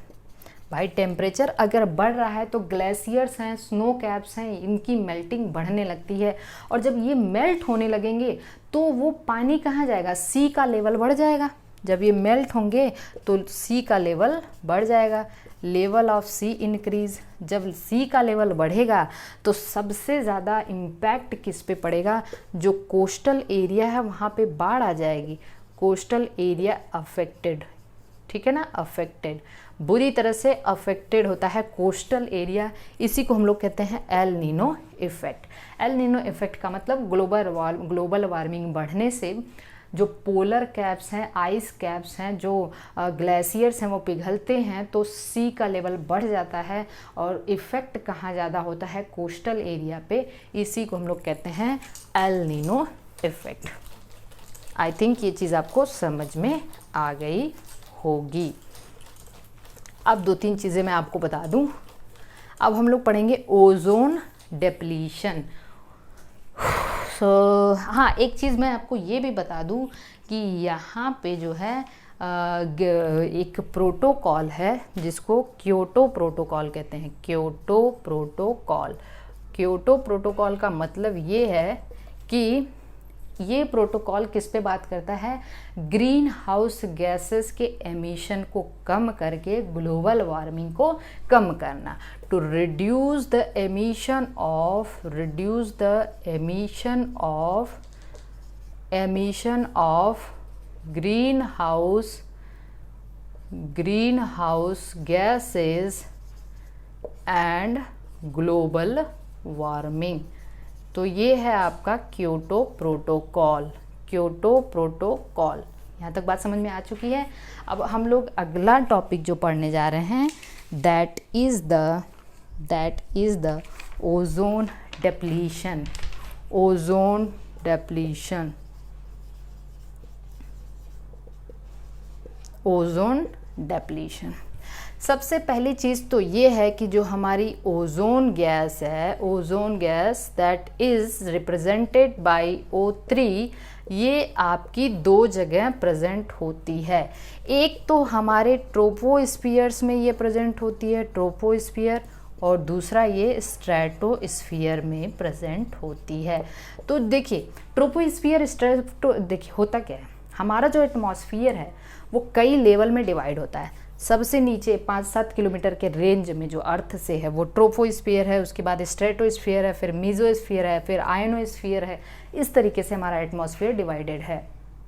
भाई टेम्परेचर अगर बढ़ रहा है तो ग्लेशियर्स हैं, स्नो कैप्स हैं, इनकी मेल्टिंग बढ़ने लगती है, और जब ये मेल्ट होने लगेंगे तो वो पानी कहाँ जाएगा, सी का लेवल बढ़ जाएगा। जब ये मेल्ट होंगे तो सी का लेवल बढ़ जाएगा, लेवल ऑफ सी इंक्रीज। जब सी का लेवल बढ़ेगा तो सबसे ज़्यादा इम्पैक्ट किस पे पड़ेगा, जो कोस्टल एरिया है वहाँ पे बाढ़ आ जाएगी, कोस्टल एरिया अफेक्टेड, ठीक है ना, अफेक्टेड, बुरी तरह से अफेक्टेड होता है कोस्टल एरिया। इसी को हम लोग कहते हैं El Nino effect. El Nino effect का मतलब ग्लोबल वार्मिंग बढ़ने से जो पोलर कैप्स हैं, आइस कैप्स हैं, जो ग्लेशियर्स हैं वो पिघलते हैं तो सी का लेवल बढ़ जाता है, और इफ़ेक्ट कहाँ ज़्यादा होता है, कोस्टल एरिया पे। इसी को हम लोग कहते हैं El Nino effect. I think ये चीज़ आपको समझ में आ गई होगी। अब 2-3 चीज़ें मैं आपको बता दूं। अब हम लोग पढ़ेंगे ओजोन डिप्लीशन। हाँ, एक चीज़ मैं आपको ये भी बता दूं कि यहाँ पे जो है एक प्रोटोकॉल है जिसको क्योटो प्रोटोकॉल कहते हैं। क्योटो प्रोटोकॉल, क्योटो प्रोटोकॉल का मतलब ये है कि ये प्रोटोकॉल किस पे बात करता है, ग्रीन हाउस गैसेस के एमिशन को कम करके ग्लोबल वार्मिंग को कम करना। To reduce the emission of green house gases and global warming. तो ये है आपका क्योटो प्रोटोकॉल। क्योटो प्रोटोकॉल, यहाँ तक बात समझ में आ चुकी है। अब हम लोग अगला टॉपिक जो पढ़ने जा रहे हैं that is the ozone depletion. Ozone depletion, ozone depletion. सबसे पहली चीज़ तो ये है कि जो हमारी ओजोन गैस है, ozone gas that is represented by O3, ये आपकी 2 जगह प्रेजेंट होती है। एक तो हमारे ट्रोपोस्फियर्स में ये प्रेजेंट होती है, ट्रोपोस्फियर, और दूसरा ये स्ट्रेटोस्फियर में प्रेजेंट होती है। तो देखिए ट्रोपोस्फियर, देखिए होता क्या है, हमारा जो एटमॉस्फियर है वो कई लेवल में डिवाइड होता है। सबसे नीचे 5-7 किलोमीटर के रेंज में जो अर्थ से है वो ट्रोपोस्फियर है, उसके बाद स्ट्रेटोस्फियर है, फिर मीजोस्फियर है, फिर आयनोस्फियर है। इस तरीके से हमारा एटमॉस्फियर डिवाइडेड है,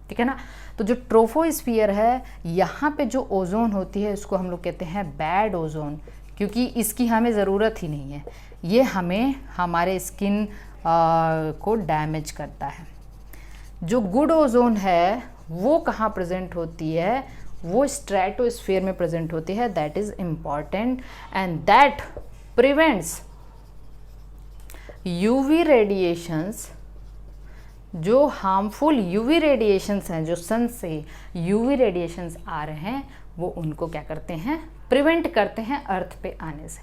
ठीक है ना। तो जो ट्रोपोस्फियर है, यहाँ पे जो ओजोन होती है उसको हम लोग कहते हैं बैड ओजोन, क्योंकि इसकी हमें ज़रूरत ही नहीं है, ये हमें हमारे स्किन को डैमेज करता है। जो गुड ओजोन है वो कहाँ प्रेजेंट होती है, वो स्ट्रेटोस्फियर में प्रेजेंट होती है। That is important and that prevents UV radiations, जो हार्मफुल यूवी रेडिएशंस हैं, जो सन से यूवी रेडिएशंस आ रहे हैं, वो उनको क्या करते हैं, प्रिवेंट करते हैं अर्थ पे आने से,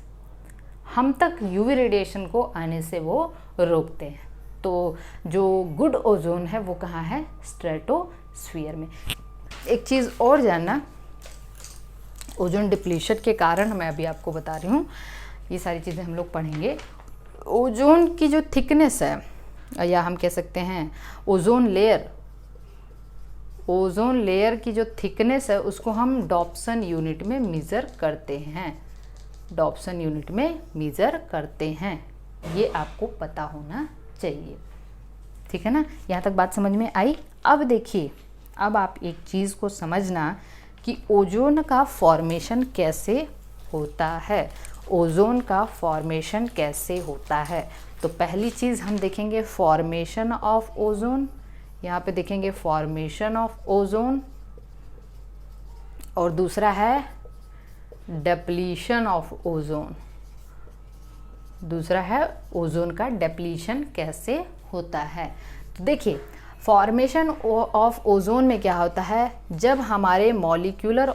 हम तक यूवी रेडिएशन को आने से वो रोकते हैं। तो जो गुड ओजोन है वो कहाँ है, स्ट्रेटोस्फीयर में। एक चीज़ और जानना, ओजोन डिप्लीशन के कारण मैं अभी आपको बता रही हूँ, ये सारी चीज़ें हम लोग पढ़ेंगे। ओजोन की जो थिकनेस है, या हम कह सकते हैं ओजोन लेयर की जो थिकनेस है उसको हम डॉप्सन यूनिट में मेज़र करते हैं, डॉप्सन यूनिट में मेज़र करते हैं, ये आपको पता होना चाहिए। ठीक है ना, यहाँ तक बात समझ में आई। अब देखिए, अब आप एक चीज़ को समझना कि ओजोन का फॉर्मेशन कैसे होता है, ओजोन का फॉर्मेशन कैसे होता है। तो पहली चीज़ हम देखेंगे फॉर्मेशन ऑफ ओजोन, यहाँ पे देखेंगे फॉर्मेशन ऑफ ओजोन, और दूसरा है डिप्लीशन ऑफ ओजोन, दूसरा है ओजोन का डिप्लीशन कैसे होता है। तो देखिए, फॉर्मेशन ऑफ ओजोन में क्या होता है, जब हमारे मॉलिक्यूलर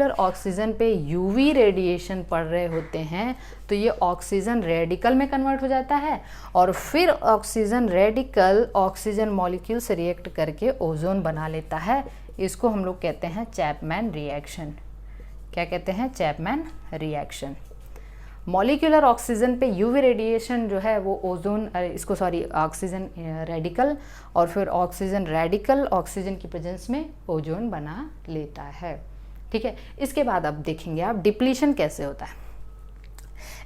ऑक्सीजन पे यूवी रेडिएशन पड़ रहे होते हैं, तो ये ऑक्सीजन रेडिकल में कन्वर्ट हो जाता है, और फिर ऑक्सीजन रेडिकल ऑक्सीजन मॉलिक्यूल से रिएक्ट करके ओजोन बना लेता है। इसको हम लोग कहते हैं चैपमैन रिएक्शन। क्या कहते हैं, चैपमैन रिएक्शन। मॉलिक्यूलर ऑक्सीजन पे यूवी रेडिएशन जो है वो ओजोन, इसको सॉरी ऑक्सीजन रेडिकल, और फिर ऑक्सीजन रेडिकल ऑक्सीजन की प्रेजेंस में ओजोन बना लेता है। ठीक है, इसके बाद अब देखेंगे आप डिप्लीशन कैसे होता है।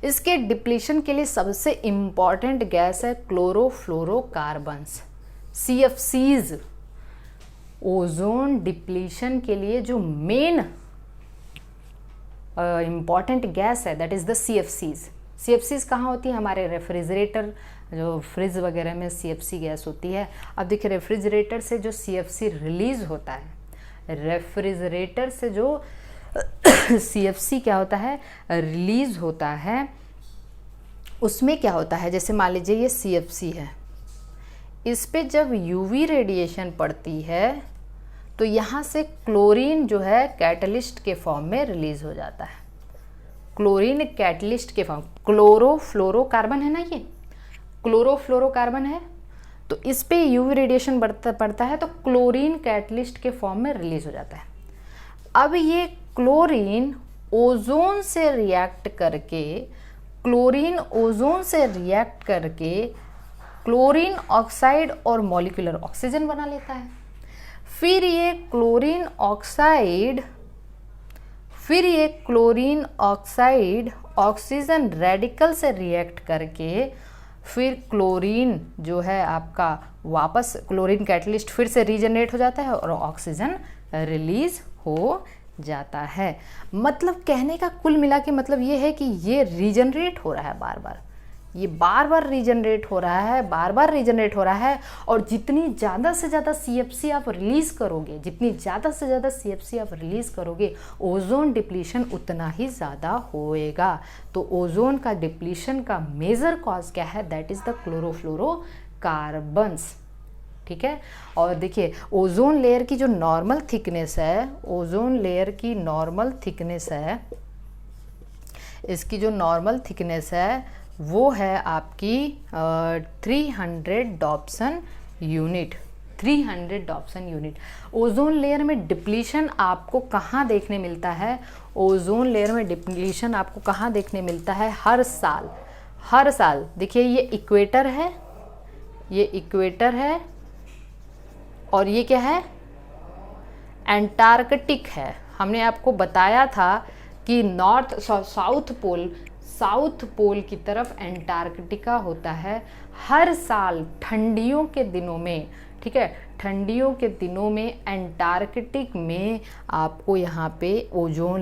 इसके डिप्लीशन के लिए सबसे इम्पॉर्टेंट गैस है क्लोरोफ्लोरोकार्बन्स, CFCs। ओजोन डिप्लीशन के लिए जो मेन इम्पॉर्टेंट गैस है that is the CFCs। CFCs कहाँ होती है, हमारे रेफ्रिजरेटर, जो फ्रिज वगैरह में CFC गैस होती है। अब देखिए, रेफ्रिजरेटर से जो CFC रिलीज होता है, रेफ्रिजरेटर से जो CFC क्या होता है, रिलीज होता है, उसमें क्या होता है, जैसे मान लीजिए ये CFC है, इस पे जब यूवी रेडिएशन पड़ती है तो यहाँ से क्लोरीन जो है कैटलिस्ट के फॉर्म में रिलीज हो जाता है। क्लोरीन कैटलिस्ट के फॉर्म, क्लोरोफ्लोरोकार्बन है ना, ये क्लोरोफ्लोरोकार्बन है, तो इस पे यूवी रेडिएशन पड़ता है तो क्लोरीन कैटलिस्ट के फॉर्म में रिलीज हो जाता है। अब ये क्लोरीन ओजोन से रिएक्ट करके क्लोरीन ऑक्साइड और मॉलिक्यूलर ऑक्सीजन बना लेता है। फिर ये क्लोरीन ऑक्साइड ऑक्सीजन रेडिकल से रिएक्ट करके फिर क्लोरीन जो है आपका वापस क्लोरीन कैटलिस्ट फिर से रीजनरेट हो जाता है और ऑक्सीजन रिलीज हो जाता है। मतलब कहने का कुल मिला के मतलब ये है कि ये रीजनरेट हो रहा है बार बार, ये बार बार रीजनरेट हो रहा है, और जितनी ज़्यादा से ज़्यादा CFC आप रिलीज़ करोगे, ओजोन डिप्लीशन उतना ही ज़्यादा होएगा। तो ओजोन का डिप्लीशन का मेजर कॉज क्या है, दैट इज़ द क्लोरोफ्लोरोकार्बन्स। ठीक है, और देखिए ओजोन लेयर की जो नॉर्मल थिकनेस है, इसकी जो नॉर्मल थिकनेस है वो है आपकी 300 डॉप्सन यूनिट। ओजोन लेयर में डिप्लीशन आपको कहाँ देखने मिलता है, हर साल। देखिए ये इक्वेटर है, और ये क्या है, एंटार्कटिक है। हमने आपको बताया था कि साउथ पोल की तरफ एंटार्कटिका होता है। हर साल ठंडियों के दिनों में, ठीक है, ठंडियों के दिनों में एंटार्कटिक में आपको यहाँ पे ओजोन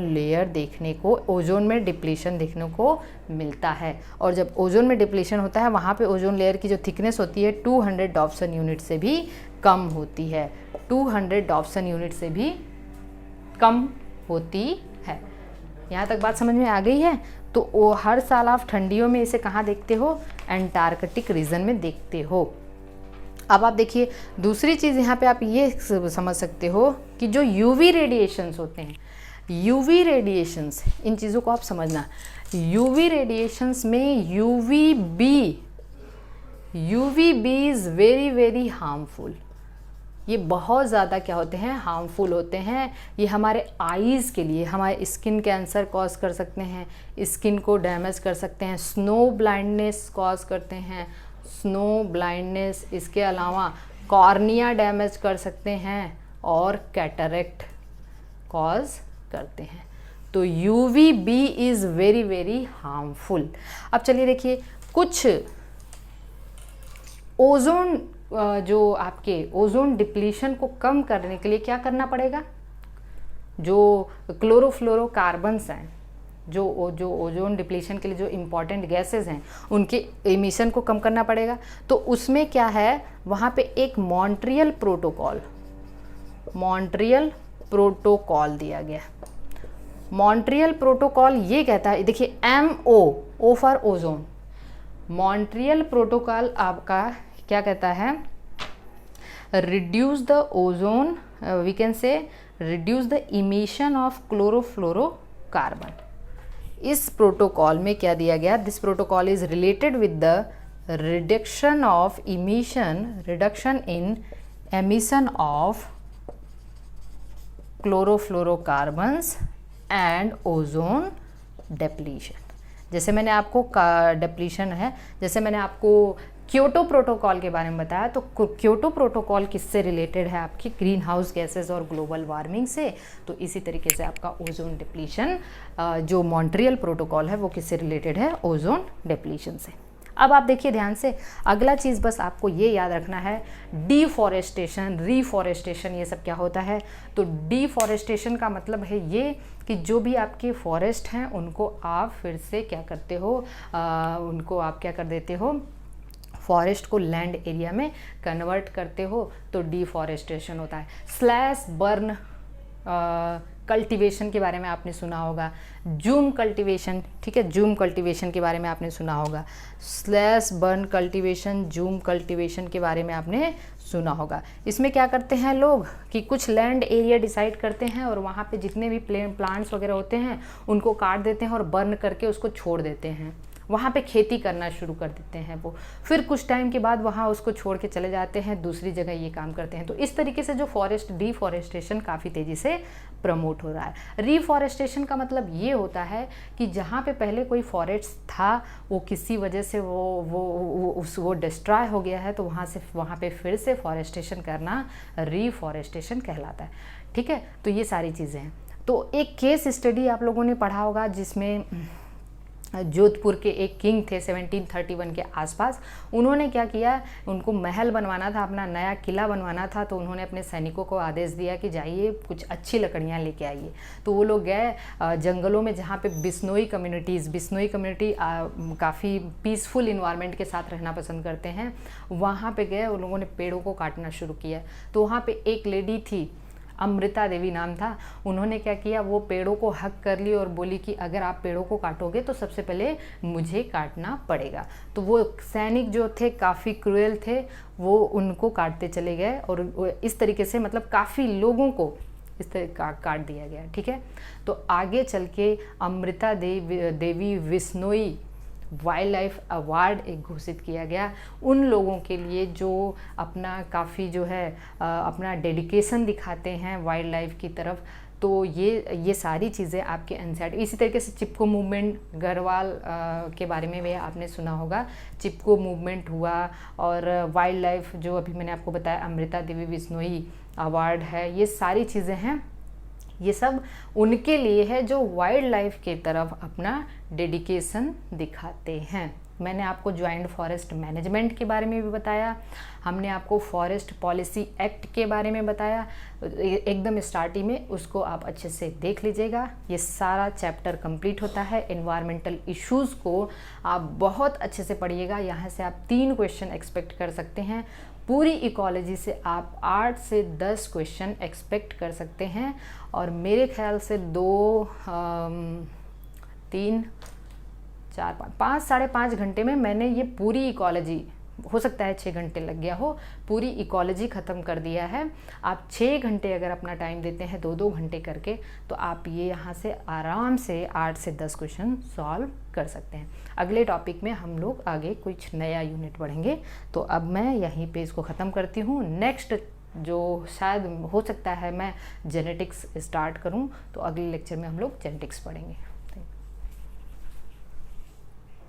में डिप्लीशन देखने को मिलता है। और जब ओजोन में डिप्लीशन होता है वहाँ पे ओजोन लेयर की जो थिकनेस होती है 200 डॉप्सन यूनिट से भी कम होती है, 200 डॉप्सन यूनिट से भी कम होती है। यहाँ तक बात समझ में आ गई है। तो हर साल आप ठंडियों में इसे कहाँ देखते हो, एंटार्कटिक रीजन में देखते हो। अब आप देखिए दूसरी चीज़ यहाँ पे आप ये समझ सकते हो कि जो यूवी रेडिएशंस होते हैं, यूवी रेडिएशंस, इन चीज़ों को आप समझना। यूवी रेडिएशंस में UV B is very very harmful. ये बहुत ज़्यादा क्या होते हैं, हार्मफुल होते हैं। ये हमारे आईज़ के लिए, हमारे स्किन कैंसर कॉज कर सकते हैं, स्किन को डैमेज कर सकते हैं, स्नो ब्लाइंडनेस कॉज करते हैं, स्नो ब्लाइंडनेस। इसके अलावा कॉर्निया डैमेज कर सकते हैं और कैटरेक्ट कॉज करते हैं। तो UV B is very very harmful. अब चलिए देखिए, कुछ ओजोन, जो आपके ओजोन डिप्लीशन को कम करने के लिए क्या करना पड़ेगा, जो क्लोरोफ्लोरोकार्बन्स हैं, जो ओजोन डिप्लीशन के लिए जो इम्पॉर्टेंट गैसेस हैं, उनके एमिशन को कम करना पड़ेगा। तो उसमें क्या है, वहाँ पे एक मॉन्ट्रियल प्रोटोकॉल दिया गया। मॉन्ट्रियल प्रोटोकॉल ये कहता है, देखिए MO for ozone. Montreal protocol आपका क्या कहता है, reduce the ozone, we can say reduce the emission of chlorofluorocarbon. इस प्रोटोकॉल में क्या दिया गया, this protocol is related with the reduction in emission of chlorofluorocarbons and ozone depletion. जैसे मैंने आपको डिप्लीशन है, जैसे मैंने आपको क्योटो प्रोटोकॉल के बारे में बताया, तो क्योटो प्रोटोकॉल किससे रिलेटेड है, आपकी ग्रीन हाउस गैसेज और ग्लोबल वार्मिंग से। तो इसी तरीके से आपका ओजोन डिप्लीशन, जो मॉन्ट्रियल प्रोटोकॉल है, वो किससे रिलेटेड है, ओजोन डिप्लीशन से। अब आप देखिए ध्यान से, अगला चीज़ बस आपको ये याद रखना है, डिफॉरेस्टेशन, रिफॉरेस्टेशन, ये सब क्या होता है। तो डिफॉरेस्टेशन का मतलब है ये कि जो भी आपके फॉरेस्ट हैं उनको आप फिर से क्या करते हो, उनको आप क्या कर देते हो, फॉरेस्ट को लैंड एरिया में कन्वर्ट करते हो, तो डिफॉरेस्टेशन होता है। स्लैश बर्न कल्टीवेशन के बारे में आपने सुना होगा, जूम कल्टीवेशन, ठीक है, जूम कल्टीवेशन के बारे में आपने सुना होगा, slash burn cultivation, zoom cultivation के बारे में आपने सुना होगा। इसमें क्या करते हैं लोग कि कुछ लैंड एरिया डिसाइड करते हैं और वहाँ पे जितने भी प्लांट्स वगैरह होते हैं उनको काट देते हैं और बर्न करके उसको छोड़ देते हैं, वहाँ पे खेती करना शुरू कर देते हैं वो। फिर कुछ टाइम के बाद वहाँ उसको छोड़ के चले जाते हैं, दूसरी जगह ये काम करते हैं। तो इस तरीके से जो फॉरेस्ट डिफॉरेस्टेशन काफ़ी तेज़ी से प्रमोट हो रहा है। रिफॉरेस्टेशन का मतलब ये होता है कि जहाँ पे पहले कोई फॉरेस्ट था, वो किसी वजह से वो डिस्ट्रॉय हो गया है, तो वहाँ पे फिर से फॉरेस्टेशन करना रिफॉरेस्टेशन कहलाता है। ठीक है, तो ये सारी चीज़ें हैं। तो एक केस स्टडी आप लोगों ने पढ़ा होगा जिसमें जोधपुर के एक किंग थे 1731 के आसपास। उन्होंने क्या किया, उनको महल बनवाना था, अपना नया किला बनवाना था, तो उन्होंने अपने सैनिकों को आदेश दिया कि जाइए कुछ अच्छी लकड़ियाँ लेके आइए। तो वो लोग गए जंगलों में जहाँ पे बिश्नोई कम्युनिटी काफ़ी पीसफुल इन्वायरमेंट के साथ रहना पसंद करते हैं, वहाँ पे गए, उन लोगों ने पेड़ों को काटना शुरू किया। तो वहाँ पे एक लेडी थी, अमृता देवी नाम था। उन्होंने क्या किया, वो पेड़ों को हक कर ली और बोली कि अगर आप पेड़ों को काटोगे तो सबसे पहले मुझे काटना पड़ेगा। तो वो सैनिक जो थे काफ़ी क्रूएल थे, वो उनको काटते चले गए और इस तरीके से मतलब काफ़ी लोगों को इस तरह काट दिया गया। ठीक है, तो आगे चल के Amrita Devi Bishnoi wild life award एक घोषित किया गया उन लोगों के लिए जो अपना काफ़ी जो है अपना डेडिकेशन दिखाते हैं वाइल्ड लाइफ की तरफ। तो ये सारी चीज़ें आपके एनसीईआरटी। इसी तरीके से चिपको मूवमेंट, गढ़वाल के बारे में भी आपने सुना होगा, चिपको मूवमेंट हुआ। और वाइल्ड लाइफ जो अभी मैंने आपको बताया अमृता देवी विश्नोई अवार्ड है, ये सारी चीज़ें हैं, ये सब उनके लिए है जो वाइल्ड लाइफ की तरफ अपना डेडिकेशन दिखाते हैं। मैंने आपको जॉइंट फॉरेस्ट मैनेजमेंट के बारे में भी बताया, हमने आपको फॉरेस्ट पॉलिसी एक्ट के बारे में बताया, एकदम स्टार्टिंग में, उसको आप अच्छे से देख लीजिएगा। ये सारा चैप्टर कंप्लीट होता है। एनवायरमेंटल इश्यूज़ को आप बहुत अच्छे से पढ़िएगा, यहाँ से आप 3 क्वेश्चन एक्सपेक्ट कर सकते हैं। पूरी इकोलॉजी से आप 8 से 10 क्वेश्चन एक्सपेक्ट कर सकते हैं और मेरे ख्याल से 2, 3, 4, 5, 5, 5.5 घंटे में मैंने ये पूरी इकोलॉजी हो सकता है 6 घंटे लग गया हो, पूरी इकोलॉजी ख़त्म कर दिया है। आप 6 घंटे अगर अपना टाइम देते हैं 2-2 घंटे करके, तो आप ये यहाँ से आराम से 8 से 10 क्वेश्चन सॉल्व कर सकते हैं। अगले टॉपिक में हम लोग आगे कुछ नया यूनिट पढ़ेंगे। तो अब मैं यहीं पे इसको ख़त्म करती हूँ। नेक्स्ट जो शायद हो सकता है मैं जेनेटिक्स स्टार्ट करूँ, तो अगले लेक्चर में हम लोग जेनेटिक्स पढ़ेंगे।